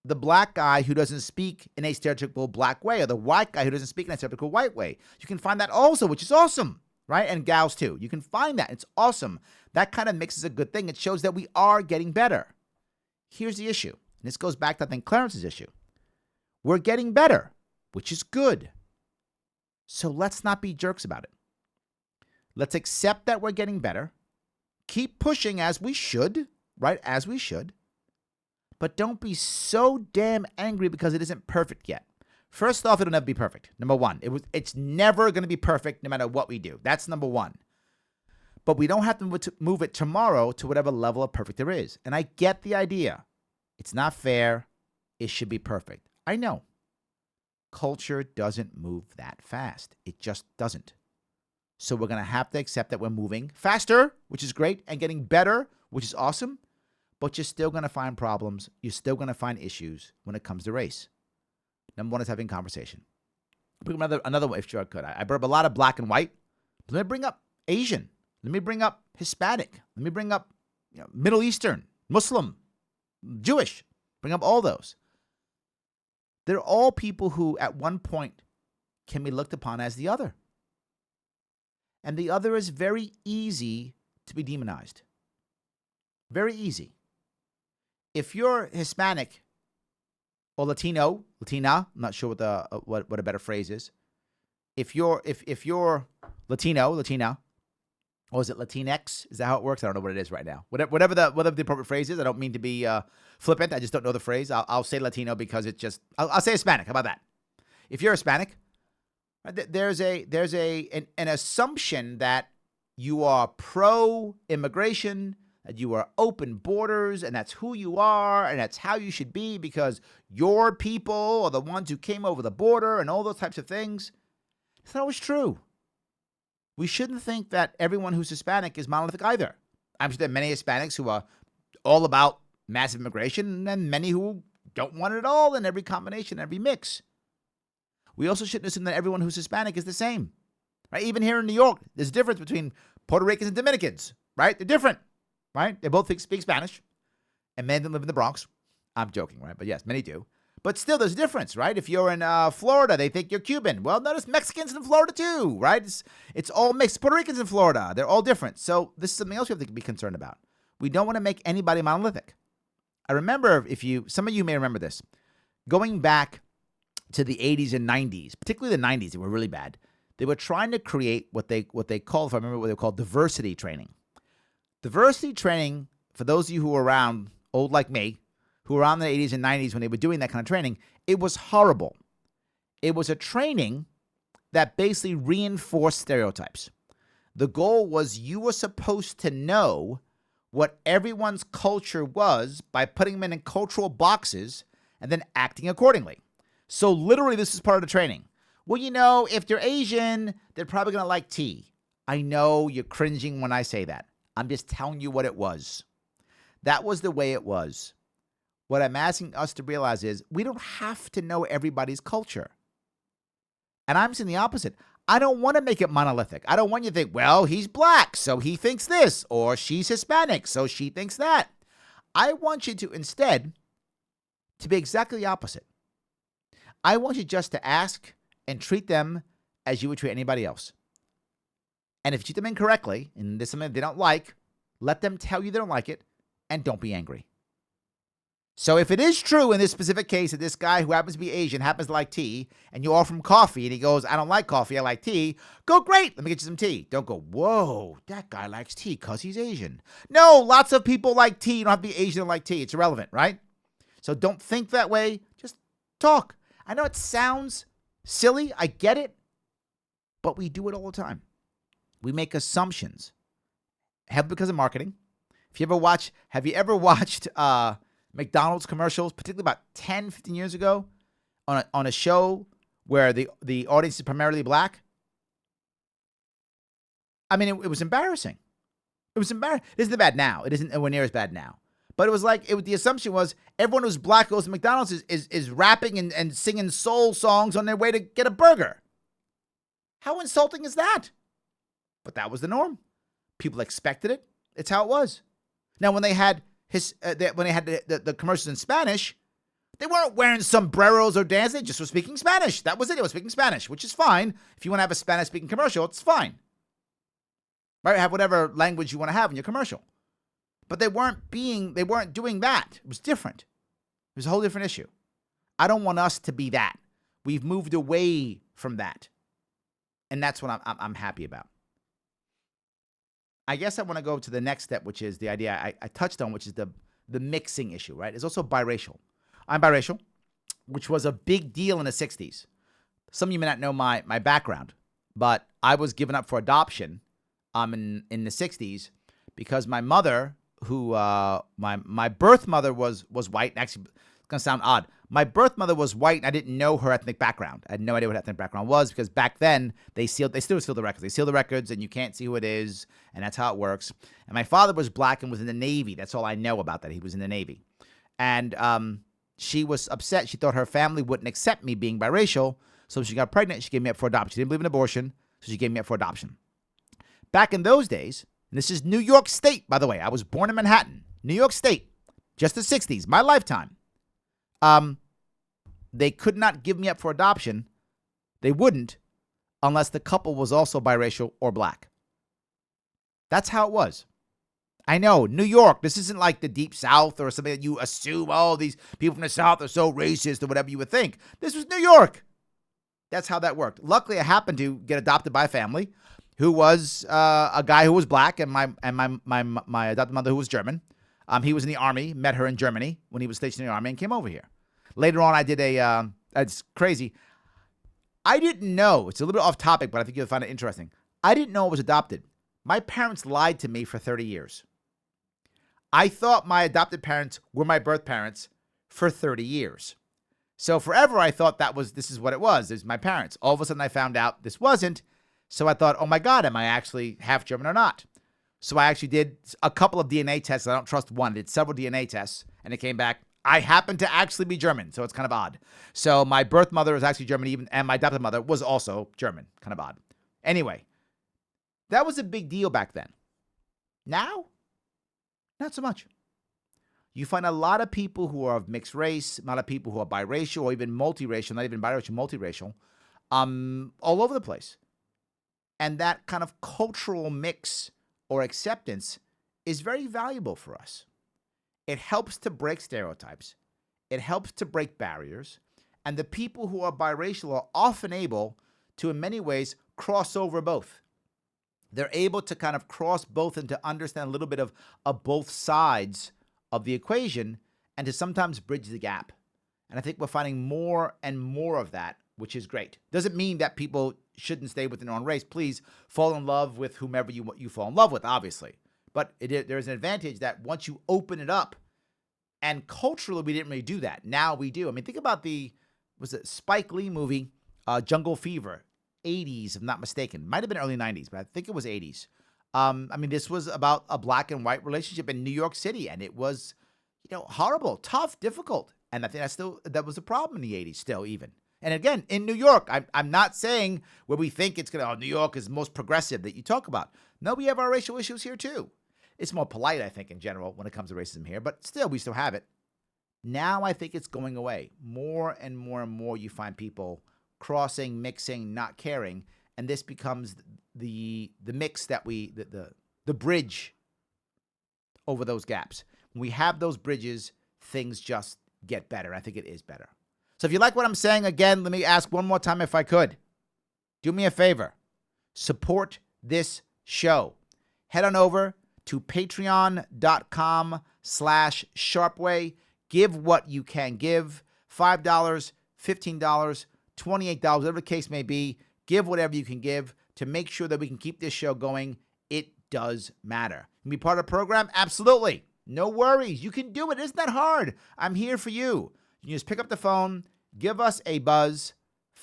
the black guy who doesn't speak in a stereotypical black way, or the white guy who doesn't speak in a stereotypical white way. You can find that also, which is awesome, right? And gals too. You can find that. It's awesome. That kind of mix is a good thing. It shows that we are getting better. Here's the issue. And this goes back to, I think, Clarence's issue. We're getting better, which is good. So let's not be jerks about it. Let's accept that we're getting better. Keep pushing as we should, right? As we should. But don't be so damn angry because it isn't perfect yet. First off, it'll never be perfect. Number one, it's never going to be perfect no matter what we do. That's number one. But we don't have to move it tomorrow to whatever level of perfect there is. And I get the idea. It's not fair. It should be perfect. I know. Culture doesn't move that fast. It just doesn't. So we're going to have to accept that we're moving faster, which is great, and getting better, which is awesome. But you're still going to find problems. You're still going to find issues when it comes to race. Number one is having conversation. I'll bring up another way, if sure I could. I brought up a lot of black and white. Let me bring up Asian. Let me bring up Hispanic. Let me bring up Middle Eastern, Muslim, Jewish. Bring up all those. They're all people who at one point can be looked upon as the other. And the other is very easy to be demonized. Very easy. If you're Hispanic or Latino, Latina, I'm not sure what a better phrase is. If you're Latino, Latina, or is it Latinx? Is that how it works? I don't know what it is right now. Whatever the appropriate phrase is. I don't mean to be flippant. I just don't know the phrase. I'll say Latino because it's just. I'll say Hispanic. How about that? If you're Hispanic, there's an assumption that you are pro-immigration, that you are open borders, and that's who you are, and that's how you should be because your people are the ones who came over the border and all those types of things. It's not always true. We shouldn't think that everyone who's Hispanic is monolithic either. I'm sure there are many Hispanics who are all about massive immigration and many who don't want it at all in every combination, every mix. We also shouldn't assume that everyone who's Hispanic is the same. Right? Even here in New York, there's a difference between Puerto Ricans and Dominicans. Right? They're different. Right? They both speak Spanish. And many of them live in the Bronx. I'm joking, right? But yes, many do. But still, there's a difference, right? If you're in Florida, they think you're Cuban. Well, notice Mexicans in Florida too, right? It's all mixed. Puerto Ricans in Florida, they're all different. So this is something else we have to be concerned about. We don't want to make anybody monolithic. I remember, some of you may remember this, going back to the 80s and 90s, particularly the 90s, they were really bad. They were trying to create what they called, if I remember what they called, diversity training. Diversity training, for those of you who were around, old like me, who were around in the 80s and 90s when they were doing that kind of training, it was horrible. It was a training that basically reinforced stereotypes. The goal was you were supposed to know what everyone's culture was by putting them in cultural boxes and then acting accordingly. So literally, this is part of the training. Well, if they're Asian, they're probably going to like tea. I know you're cringing when I say that. I'm just telling you what it was. That was the way it was. What I'm asking us to realize is we don't have to know everybody's culture. And I'm saying the opposite. I don't want to make it monolithic. I don't want you to think, well, he's black, so he thinks this, or she's Hispanic, so she thinks that. I want you to instead to be exactly the opposite. I want you just to ask and treat them as you would treat anybody else. And if you treat them incorrectly, and there's something they don't like, let them tell you they don't like it, and don't be angry. So if it is true in this specific case that this guy who happens to be Asian happens to like tea, and you offer him coffee, and he goes, I don't like coffee, I like tea, go, great, let me get you some tea. Don't go, whoa, that guy likes tea because he's Asian. No, lots of people like tea. You don't have to be Asian to like tea. It's irrelevant, right? So don't think that way. Just talk. I know it sounds silly. I get it. But we do it all the time. We make assumptions. Have because of marketing. Have you ever watched McDonald's commercials, particularly about 10, 15 years ago, on a show where the audience is primarily black? I mean, it was embarrassing. It was embarrassing. It isn't bad now. It isn't anywhere near as bad now. But it was like, the assumption was everyone who's black goes to McDonald's is rapping and singing soul songs on their way to get a burger. How insulting is that? But that was the norm. People expected it. It's how it was. Now, when they had the commercials in Spanish, they weren't wearing sombreros or dancing. They just were speaking Spanish. That was it. It was speaking Spanish, which is fine. If you want to have a Spanish-speaking commercial, it's fine. Right? Have whatever language you want to have in your commercial. But they weren't doing that. It was different. It was a whole different issue. I don't want us to be that. We've moved away from that. And that's what I'm happy about. I guess I want to go to the next step, which is the idea I touched on, which is the mixing issue, right? It's also biracial. I'm biracial, which was a big deal in the 60s. Some of you may not know my background, but I was given up for adoption in the 60s because my mother, who my birth mother was white. And actually, it's going to sound odd. My birth mother was white, and I didn't know her ethnic background. I had no idea what her ethnic background was because back then they still seal the records. They seal the records, and you can't see who it is, and that's how it works. And my father was black and was in the Navy. That's all I know about that. He was in the Navy. And she was upset. She thought her family wouldn't accept me being biracial, so she got pregnant. She gave me up for adoption. She didn't believe in abortion, so she gave me up for adoption. Back in those days, and this is New York State, by the way. I was born in Manhattan, New York State, just the 60s, my lifetime. They could not give me up for adoption. They wouldn't unless the couple was also biracial or black. That's how it was. I know, New York, this isn't like the deep South or something that you assume, oh, these people from the South are so racist or whatever you would think. This was New York. That's how that worked. Luckily, I happened to get adopted by a family who was a guy who was black and my adopted mother who was German. He was in the Army, met her in Germany when he was stationed in the Army and came over here. Later on, I did it's crazy. I didn't know, it's a little bit off topic, but I think you'll find it interesting. I didn't know I was adopted. My parents lied to me for 30 years. I thought my adopted parents were my birth parents for 30 years. So forever, I thought this is what it was. It's my parents. All of a sudden, I found out this wasn't. So I thought, oh my God, am I actually half German or not? So I actually did a couple of DNA tests. I don't trust one. I did several DNA tests, and it came back, I happen to actually be German, so it's kind of odd. So my birth mother was actually German, and my adopted mother was also German. Kind of odd. Anyway, that was a big deal back then. Now, not so much. You find a lot of people who are of mixed race, a lot of people who are biracial or even multiracial, not even biracial, multiracial, all over the place. And that kind of cultural mix or acceptance is very valuable for us. It helps to break stereotypes. It helps to break barriers. And the people who are biracial are often able to, in many ways, cross over both. They're able to kind of cross both and to understand a little bit of both sides of the equation and to sometimes bridge the gap. And I think we're finding more and more of that, which is great. Doesn't mean that people shouldn't stay within their own race. Please fall in love with whomever you fall in love with, obviously. But there's an advantage that once you open it up, and culturally, we didn't really do that. Now we do. I mean, think about was it Spike Lee movie, Jungle Fever, 80s, if I'm not mistaken. Might have been early 90s, but I think it was 80s. I mean, this was about a black and white relationship in New York City, and it was, horrible, tough, difficult. And I think that was a problem in the 80s still even. And again, in New York, I'm not saying where we think it's New York is most progressive that you talk about. No, we have our racial issues here too. It's more polite, I think, in general when it comes to racism here, but still, we still have it. Now I think it's going away. More and more and more you find people crossing, mixing, not caring, and this becomes the mix that the bridge over those gaps. When we have those bridges, things just get better. I think it is better. So if you like what I'm saying, again, let me ask one more time if I could. Do me a favor. Support this show. Head on over to patreon.com/Sharpeway. Give what you can give. $5, $15, $28, whatever the case may be. Give whatever you can give to make sure that we can keep this show going. It does matter. Can be part of the program? Absolutely. No worries. You can do it. It's not hard. I'm here for you. You can just pick up the phone, give us a buzz,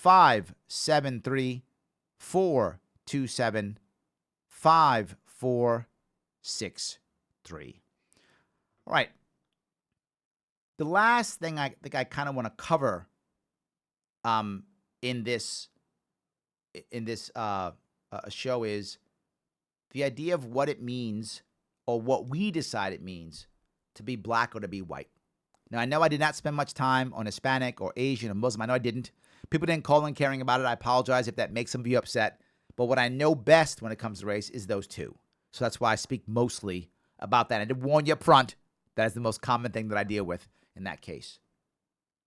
573-427-5463. All right. The last thing I think I kind of want to cover in this show is the idea of what it means, or what we decide it means, to be black or to be white. Now, I know I did not spend much time on Hispanic or Asian or Muslim. I know I didn't. People didn't call in caring about it. I apologize if that makes some of you upset. But what I know best when it comes to race is those two. So that's why I speak mostly about that. I did warn you up front. That is the most common thing that I deal with in that case.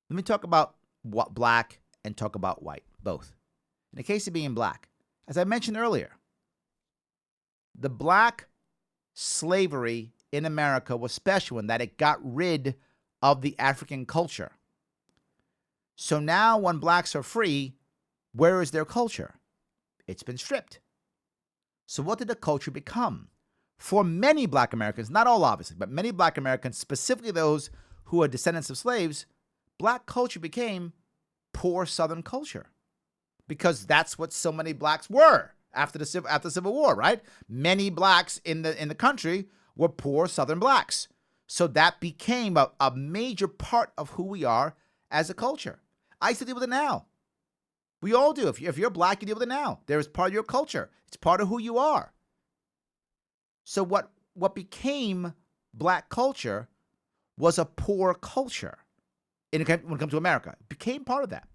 Let me talk about what black and talk about white, both. In the case of being black, as I mentioned earlier, the black slavery in America was special in that it got rid of the African culture. So now when blacks are free, where is their culture? It's been stripped. So what did the culture become? For many black Americans, not all obviously, but many black Americans, specifically those who are descendants of slaves, black culture became poor Southern culture. Because that's what so many blacks were after the Civil War, right? Many blacks in the country were poor Southern blacks. So that became a major part of who we are as a culture. I used to deal with it now. We all do. If you're black, you deal with it now. There is part of your culture. It's part of who you are. So what became black culture was a poor culture when it comes to America. It became part of that.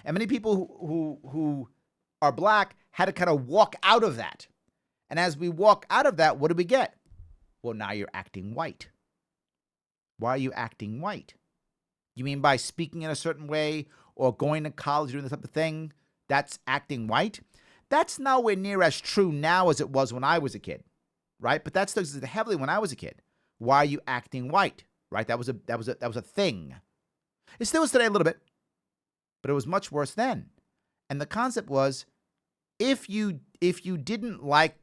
And many people who are black had to kind of walk out of that. And as we walk out of that, what do we get? Well, now you're acting white. Why are you acting white? You mean by speaking in a certain way or going to college doing this type of thing, that's acting white? That's nowhere near as true now as it was when I was a kid, right? But that still existed heavily when I was a kid. Why are you acting white? Right? That was a thing. It still is today a little bit, but it was much worse then. And the concept was, if you didn't like,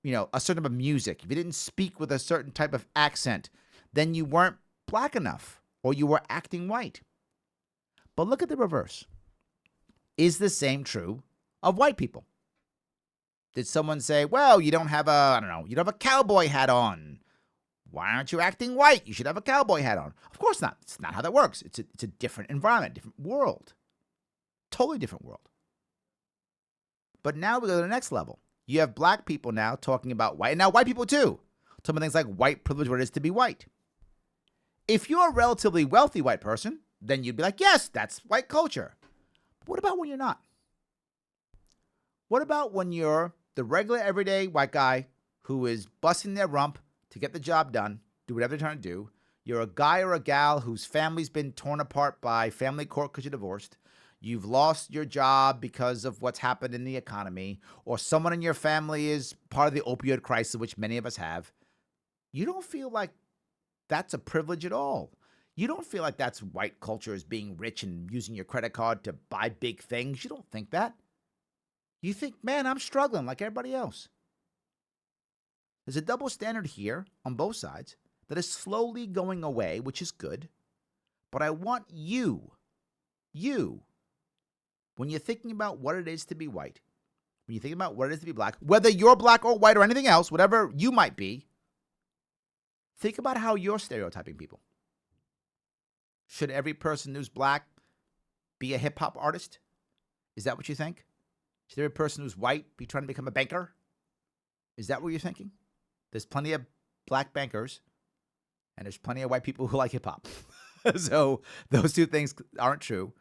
a certain type of music, if you didn't speak with a certain type of accent, then you weren't black enough, or you were acting white. But look at the reverse. Is the same true of white people? Did someone say, well, you don't have you don't have a cowboy hat on. Why aren't you acting white? You should have a cowboy hat on. Of course not. It's not how that works. It's a different environment, different world. Totally different world. But now we go to the next level. You have black people now talking about white, and now white people too. Talking about things like white privilege, what it is to be white. If you're a relatively wealthy white person, then you'd be like, yes, that's white culture. But what about when you're not? What about when you're the regular everyday white guy who is busting their rump to get the job done, do whatever they're trying to do? You're a guy or a gal whose family's been torn apart by family court because you're divorced. You've lost your job because of what's happened in the economy, or someone in your family is part of the opioid crisis, which many of us have. You don't feel like that's a privilege at all. You don't feel like that's white culture as being rich and using your credit card to buy big things. You don't think that. You think, man, I'm struggling like everybody else. There's a double standard here on both sides that is slowly going away, which is good. But I want you, when you're thinking about what it is to be white, when you're thinking about what it is to be black, whether you're black or white or anything else, whatever you might be, think about how you're stereotyping people. Should every person who's black be a hip-hop artist? Is that what you think? Should every person who's white be trying to become a banker? Is that what you're thinking? There's plenty of black bankers, and there's plenty of white people who like hip hop. So those two things aren't true.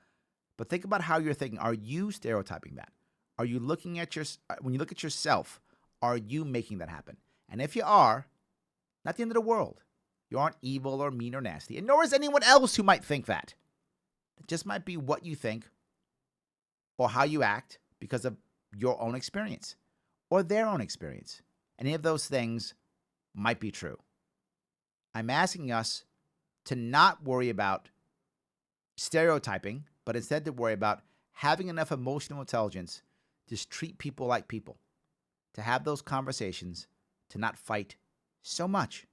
But think about how you're thinking. Are you stereotyping that? Are you looking at when you look at yourself, are you making that happen? And if you are, not the end of the world. You aren't evil or mean or nasty, and nor is anyone else who might think that. It just might be what you think or how you act because of your own experience or their own experience. Any of those things might be true. I'm asking us to not worry about stereotyping, but instead to worry about having enough emotional intelligence to just treat people like people, to have those conversations, to not fight so much.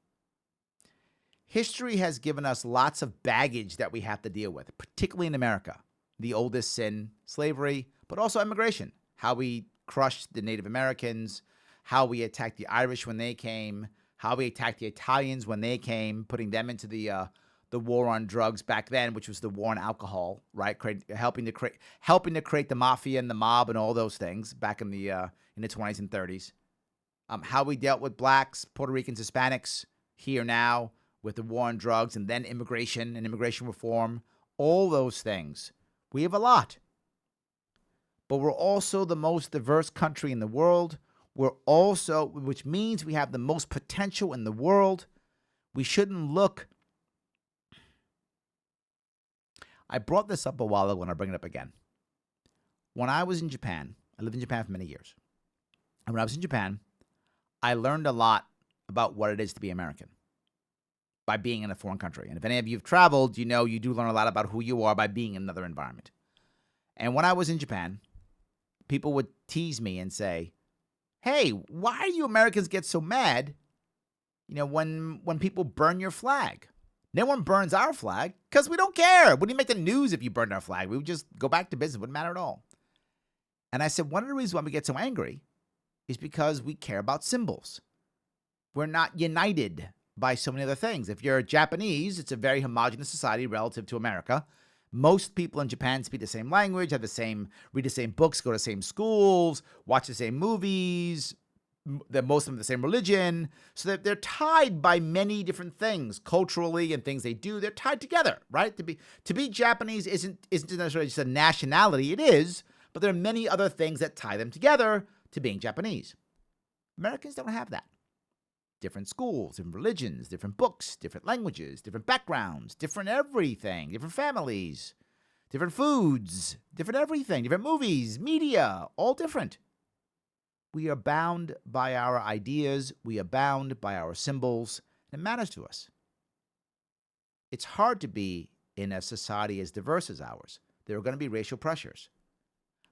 History has given us lots of baggage that we have to deal with, particularly in America. The oldest sin, slavery, but also immigration, how we crushed the Native Americans, how we attacked the Irish when they came, how we attacked the Italians when they came, putting them into the war on drugs back then, which was the war on alcohol, right? Helping to create the mafia and the mob and all those things back in the 20s and 30s. How we dealt with blacks, Puerto Ricans, Hispanics here now with the war on drugs, and then immigration and immigration reform, all those things. We have a lot. But we're also the most diverse country in the world. Which means we have the most potential in the world. We shouldn't look. I brought this up a while ago and I'll bring it up again. When I was in Japan, I lived in Japan for many years. And when I was in Japan, I learned a lot about what it is to be American by being in a foreign country. And if any of you have traveled, you know you do learn a lot about who you are by being in another environment. And when I was in Japan, people would tease me and say, hey, why do you Americans get so mad, when people burn your flag? No one burns our flag because we don't care. Wouldn't make the news if you burned our flag. We would just go back to business. Wouldn't matter at all. And I said, one of the reasons why we get so angry is because we care about symbols. We're not united by so many other things. If you're Japanese, it's a very homogenous society relative to America. Most people in Japan speak the same language, read the same books, go to the same schools, watch the same movies. Most of them have the same religion. So that they're tied by many different things, culturally and things they do. They're tied together, right? To be Japanese isn't necessarily just a nationality. It is, but there are many other things that tie them together to being Japanese. Americans don't have that. Different schools, different religions, different books, different languages, different backgrounds, different everything, different families, different foods, different everything, different movies, media, all different. We are bound by our ideas. We are bound by our symbols. And it matters to us. It's hard to be in a society as diverse as ours. There are going to be racial pressures.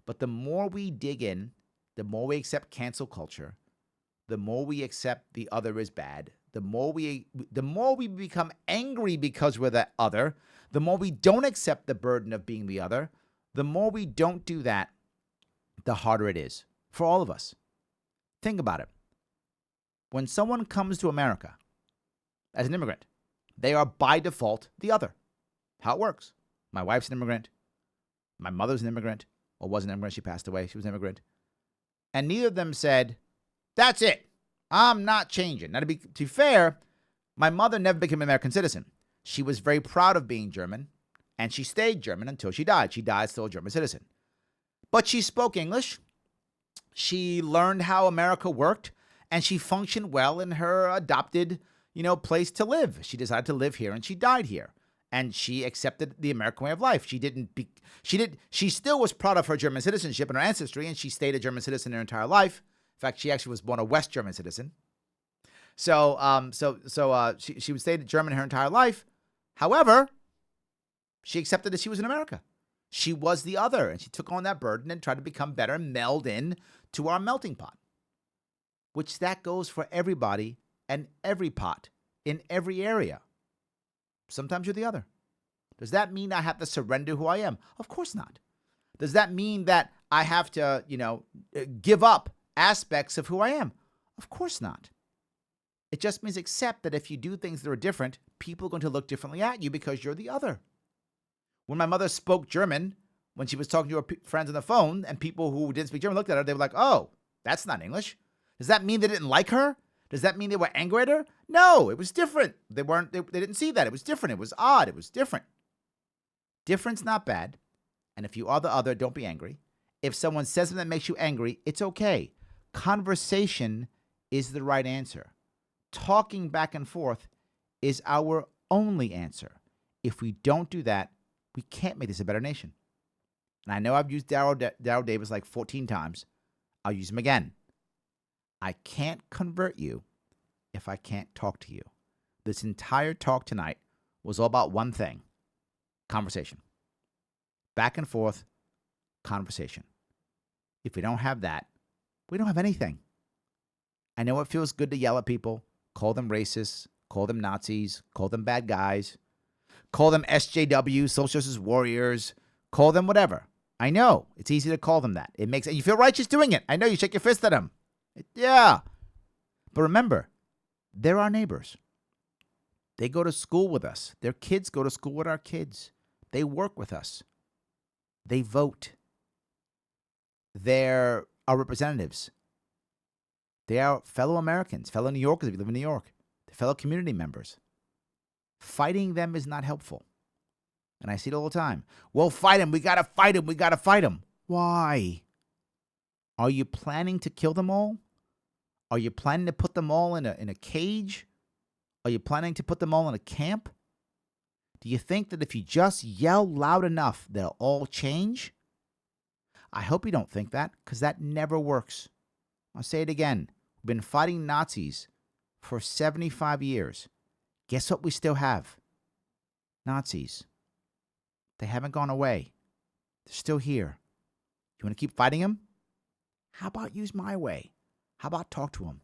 But the more we dig in, the more we accept cancel culture, the more we accept the other is bad, the more we become angry because we're the other, the more we don't accept the burden of being the other, the more we don't do that, the harder it is for all of us. Think about it. When someone comes to America as an immigrant, they are by default the other. How it works. My wife's an immigrant. My mother's an immigrant, or was an immigrant. She passed away. She was an immigrant. And neither of them said, that's it. I'm not changing. Now, to be fair, my mother never became an American citizen. She was very proud of being German, and she stayed German until she died. She died still a German citizen. But she spoke English. She learned how America worked, and she functioned well in her adopted, place to live. She decided to live here, and she died here. And she accepted the American way of life. She still was proud of her German citizenship and her ancestry, and she stayed a German citizen her entire life. In fact, she actually was born a West German citizen. So she would stay German her entire life. However, she accepted that she was in America. She was the other, and she took on that burden and tried to become better and meld in to our melting pot, which that goes for everybody and every pot in every area. Sometimes you're the other. Does that mean I have to surrender who I am? Of course not. Does that mean that I have to, give up aspects of who I am? Of course not. It just means accept that if you do things that are different, people are going to look differently at you because you're the other. When my mother spoke German, when she was talking to her friends on the phone, and people who didn't speak German looked at her, they were like, oh, that's not English. Does that mean they didn't like her? Does that mean they were angry at her? No, it was different. They didn't see that. It was different. It was odd. It was different. Different's not bad. And if you are the other, don't be angry. If someone says something that makes you angry, it's okay. Conversation is the right answer. Talking back and forth is our only answer. If we don't do that, we can't make this a better nation. And I know I've used Daryl Davis like 14 times. I'll use him again. I can't convert you if I can't talk to you. This entire talk tonight was all about one thing: conversation. Back and forth, conversation. If we don't have that, we don't have anything. I know it feels good to yell at people, call them racists, call them Nazis, call them bad guys, call them SJWs, social justice warriors, call them whatever. I know it's easy to call them that. It makes you feel righteous doing it. I know you shake your fist at them. Yeah. But remember, they're our neighbors. They go to school with us. Their kids go to school with our kids. They work with us. They vote. They're our representatives. They are fellow Americans, fellow New Yorkers if you live in New York. They're fellow community members. Fighting them is not helpful. And I see it all the time. Well, fight him. We got to fight him. We got to fight him. Why? Are you planning to kill them all? Are you planning to put them all in a cage? Are you planning to put them all in a camp? Do you think that if you just yell loud enough, they'll all change? I hope you don't think that, because that never works. I'll say it again. We've been fighting Nazis for 75 years. Guess what we still have? Nazis. They haven't gone away. They're still here. You want to keep fighting them? How about use my way? How about talk to them?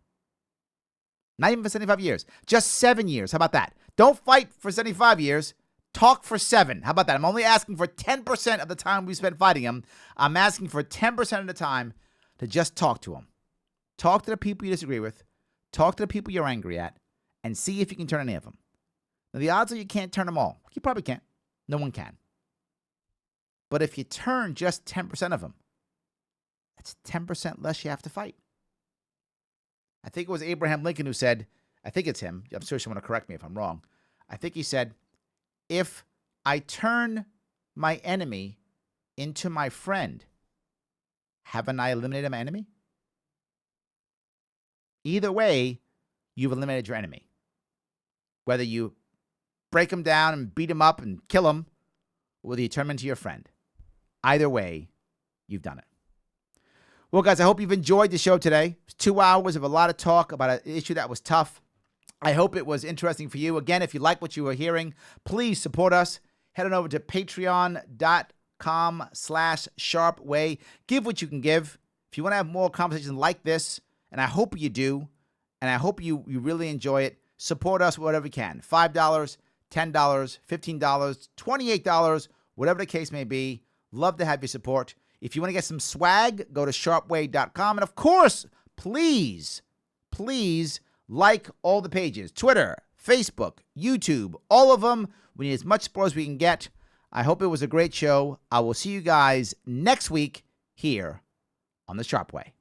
Not even for 75 years. Just 7 years. How about that? Don't fight for 75 years. Talk for 7. How about that? I'm only asking for 10% of the time we spent fighting them. I'm asking for 10% of the time to just talk to them. Talk to the people you disagree with. Talk to the people you're angry at. And see if you can turn any of them. Now, the odds are you can't turn them all. You probably can't. No one can. But if you turn just 10% of them, that's 10% less you have to fight. I think it was Abraham Lincoln who said, I think it's him. I'm sure someone will correct me if I'm wrong. I think he said, if I turn my enemy into my friend, haven't I eliminated my enemy? Either way, you've eliminated your enemy. Whether you break him down and beat him up and kill him, or whether you turn him into your friend. Either way, you've done it. Well, guys, I hope you've enjoyed the show today. It's 2 hours of a lot of talk about an issue that was tough. I hope it was interesting for you. Again, if you like what you were hearing, please support us. Head on over to patreon.com/Sharpe Way. Give what you can give. If you want to have more conversations like this, and I hope you do, and I hope you really enjoy it, support us whatever you can. $5, $10, $15, $28, whatever the case may be. Love to have your support. If you want to get some swag, go to sharpeway.com. And of course, please like all the pages. Twitter, Facebook, YouTube, all of them. We need as much support as we can get. I hope it was a great show. I will see you guys next week here on The Sharpe Way.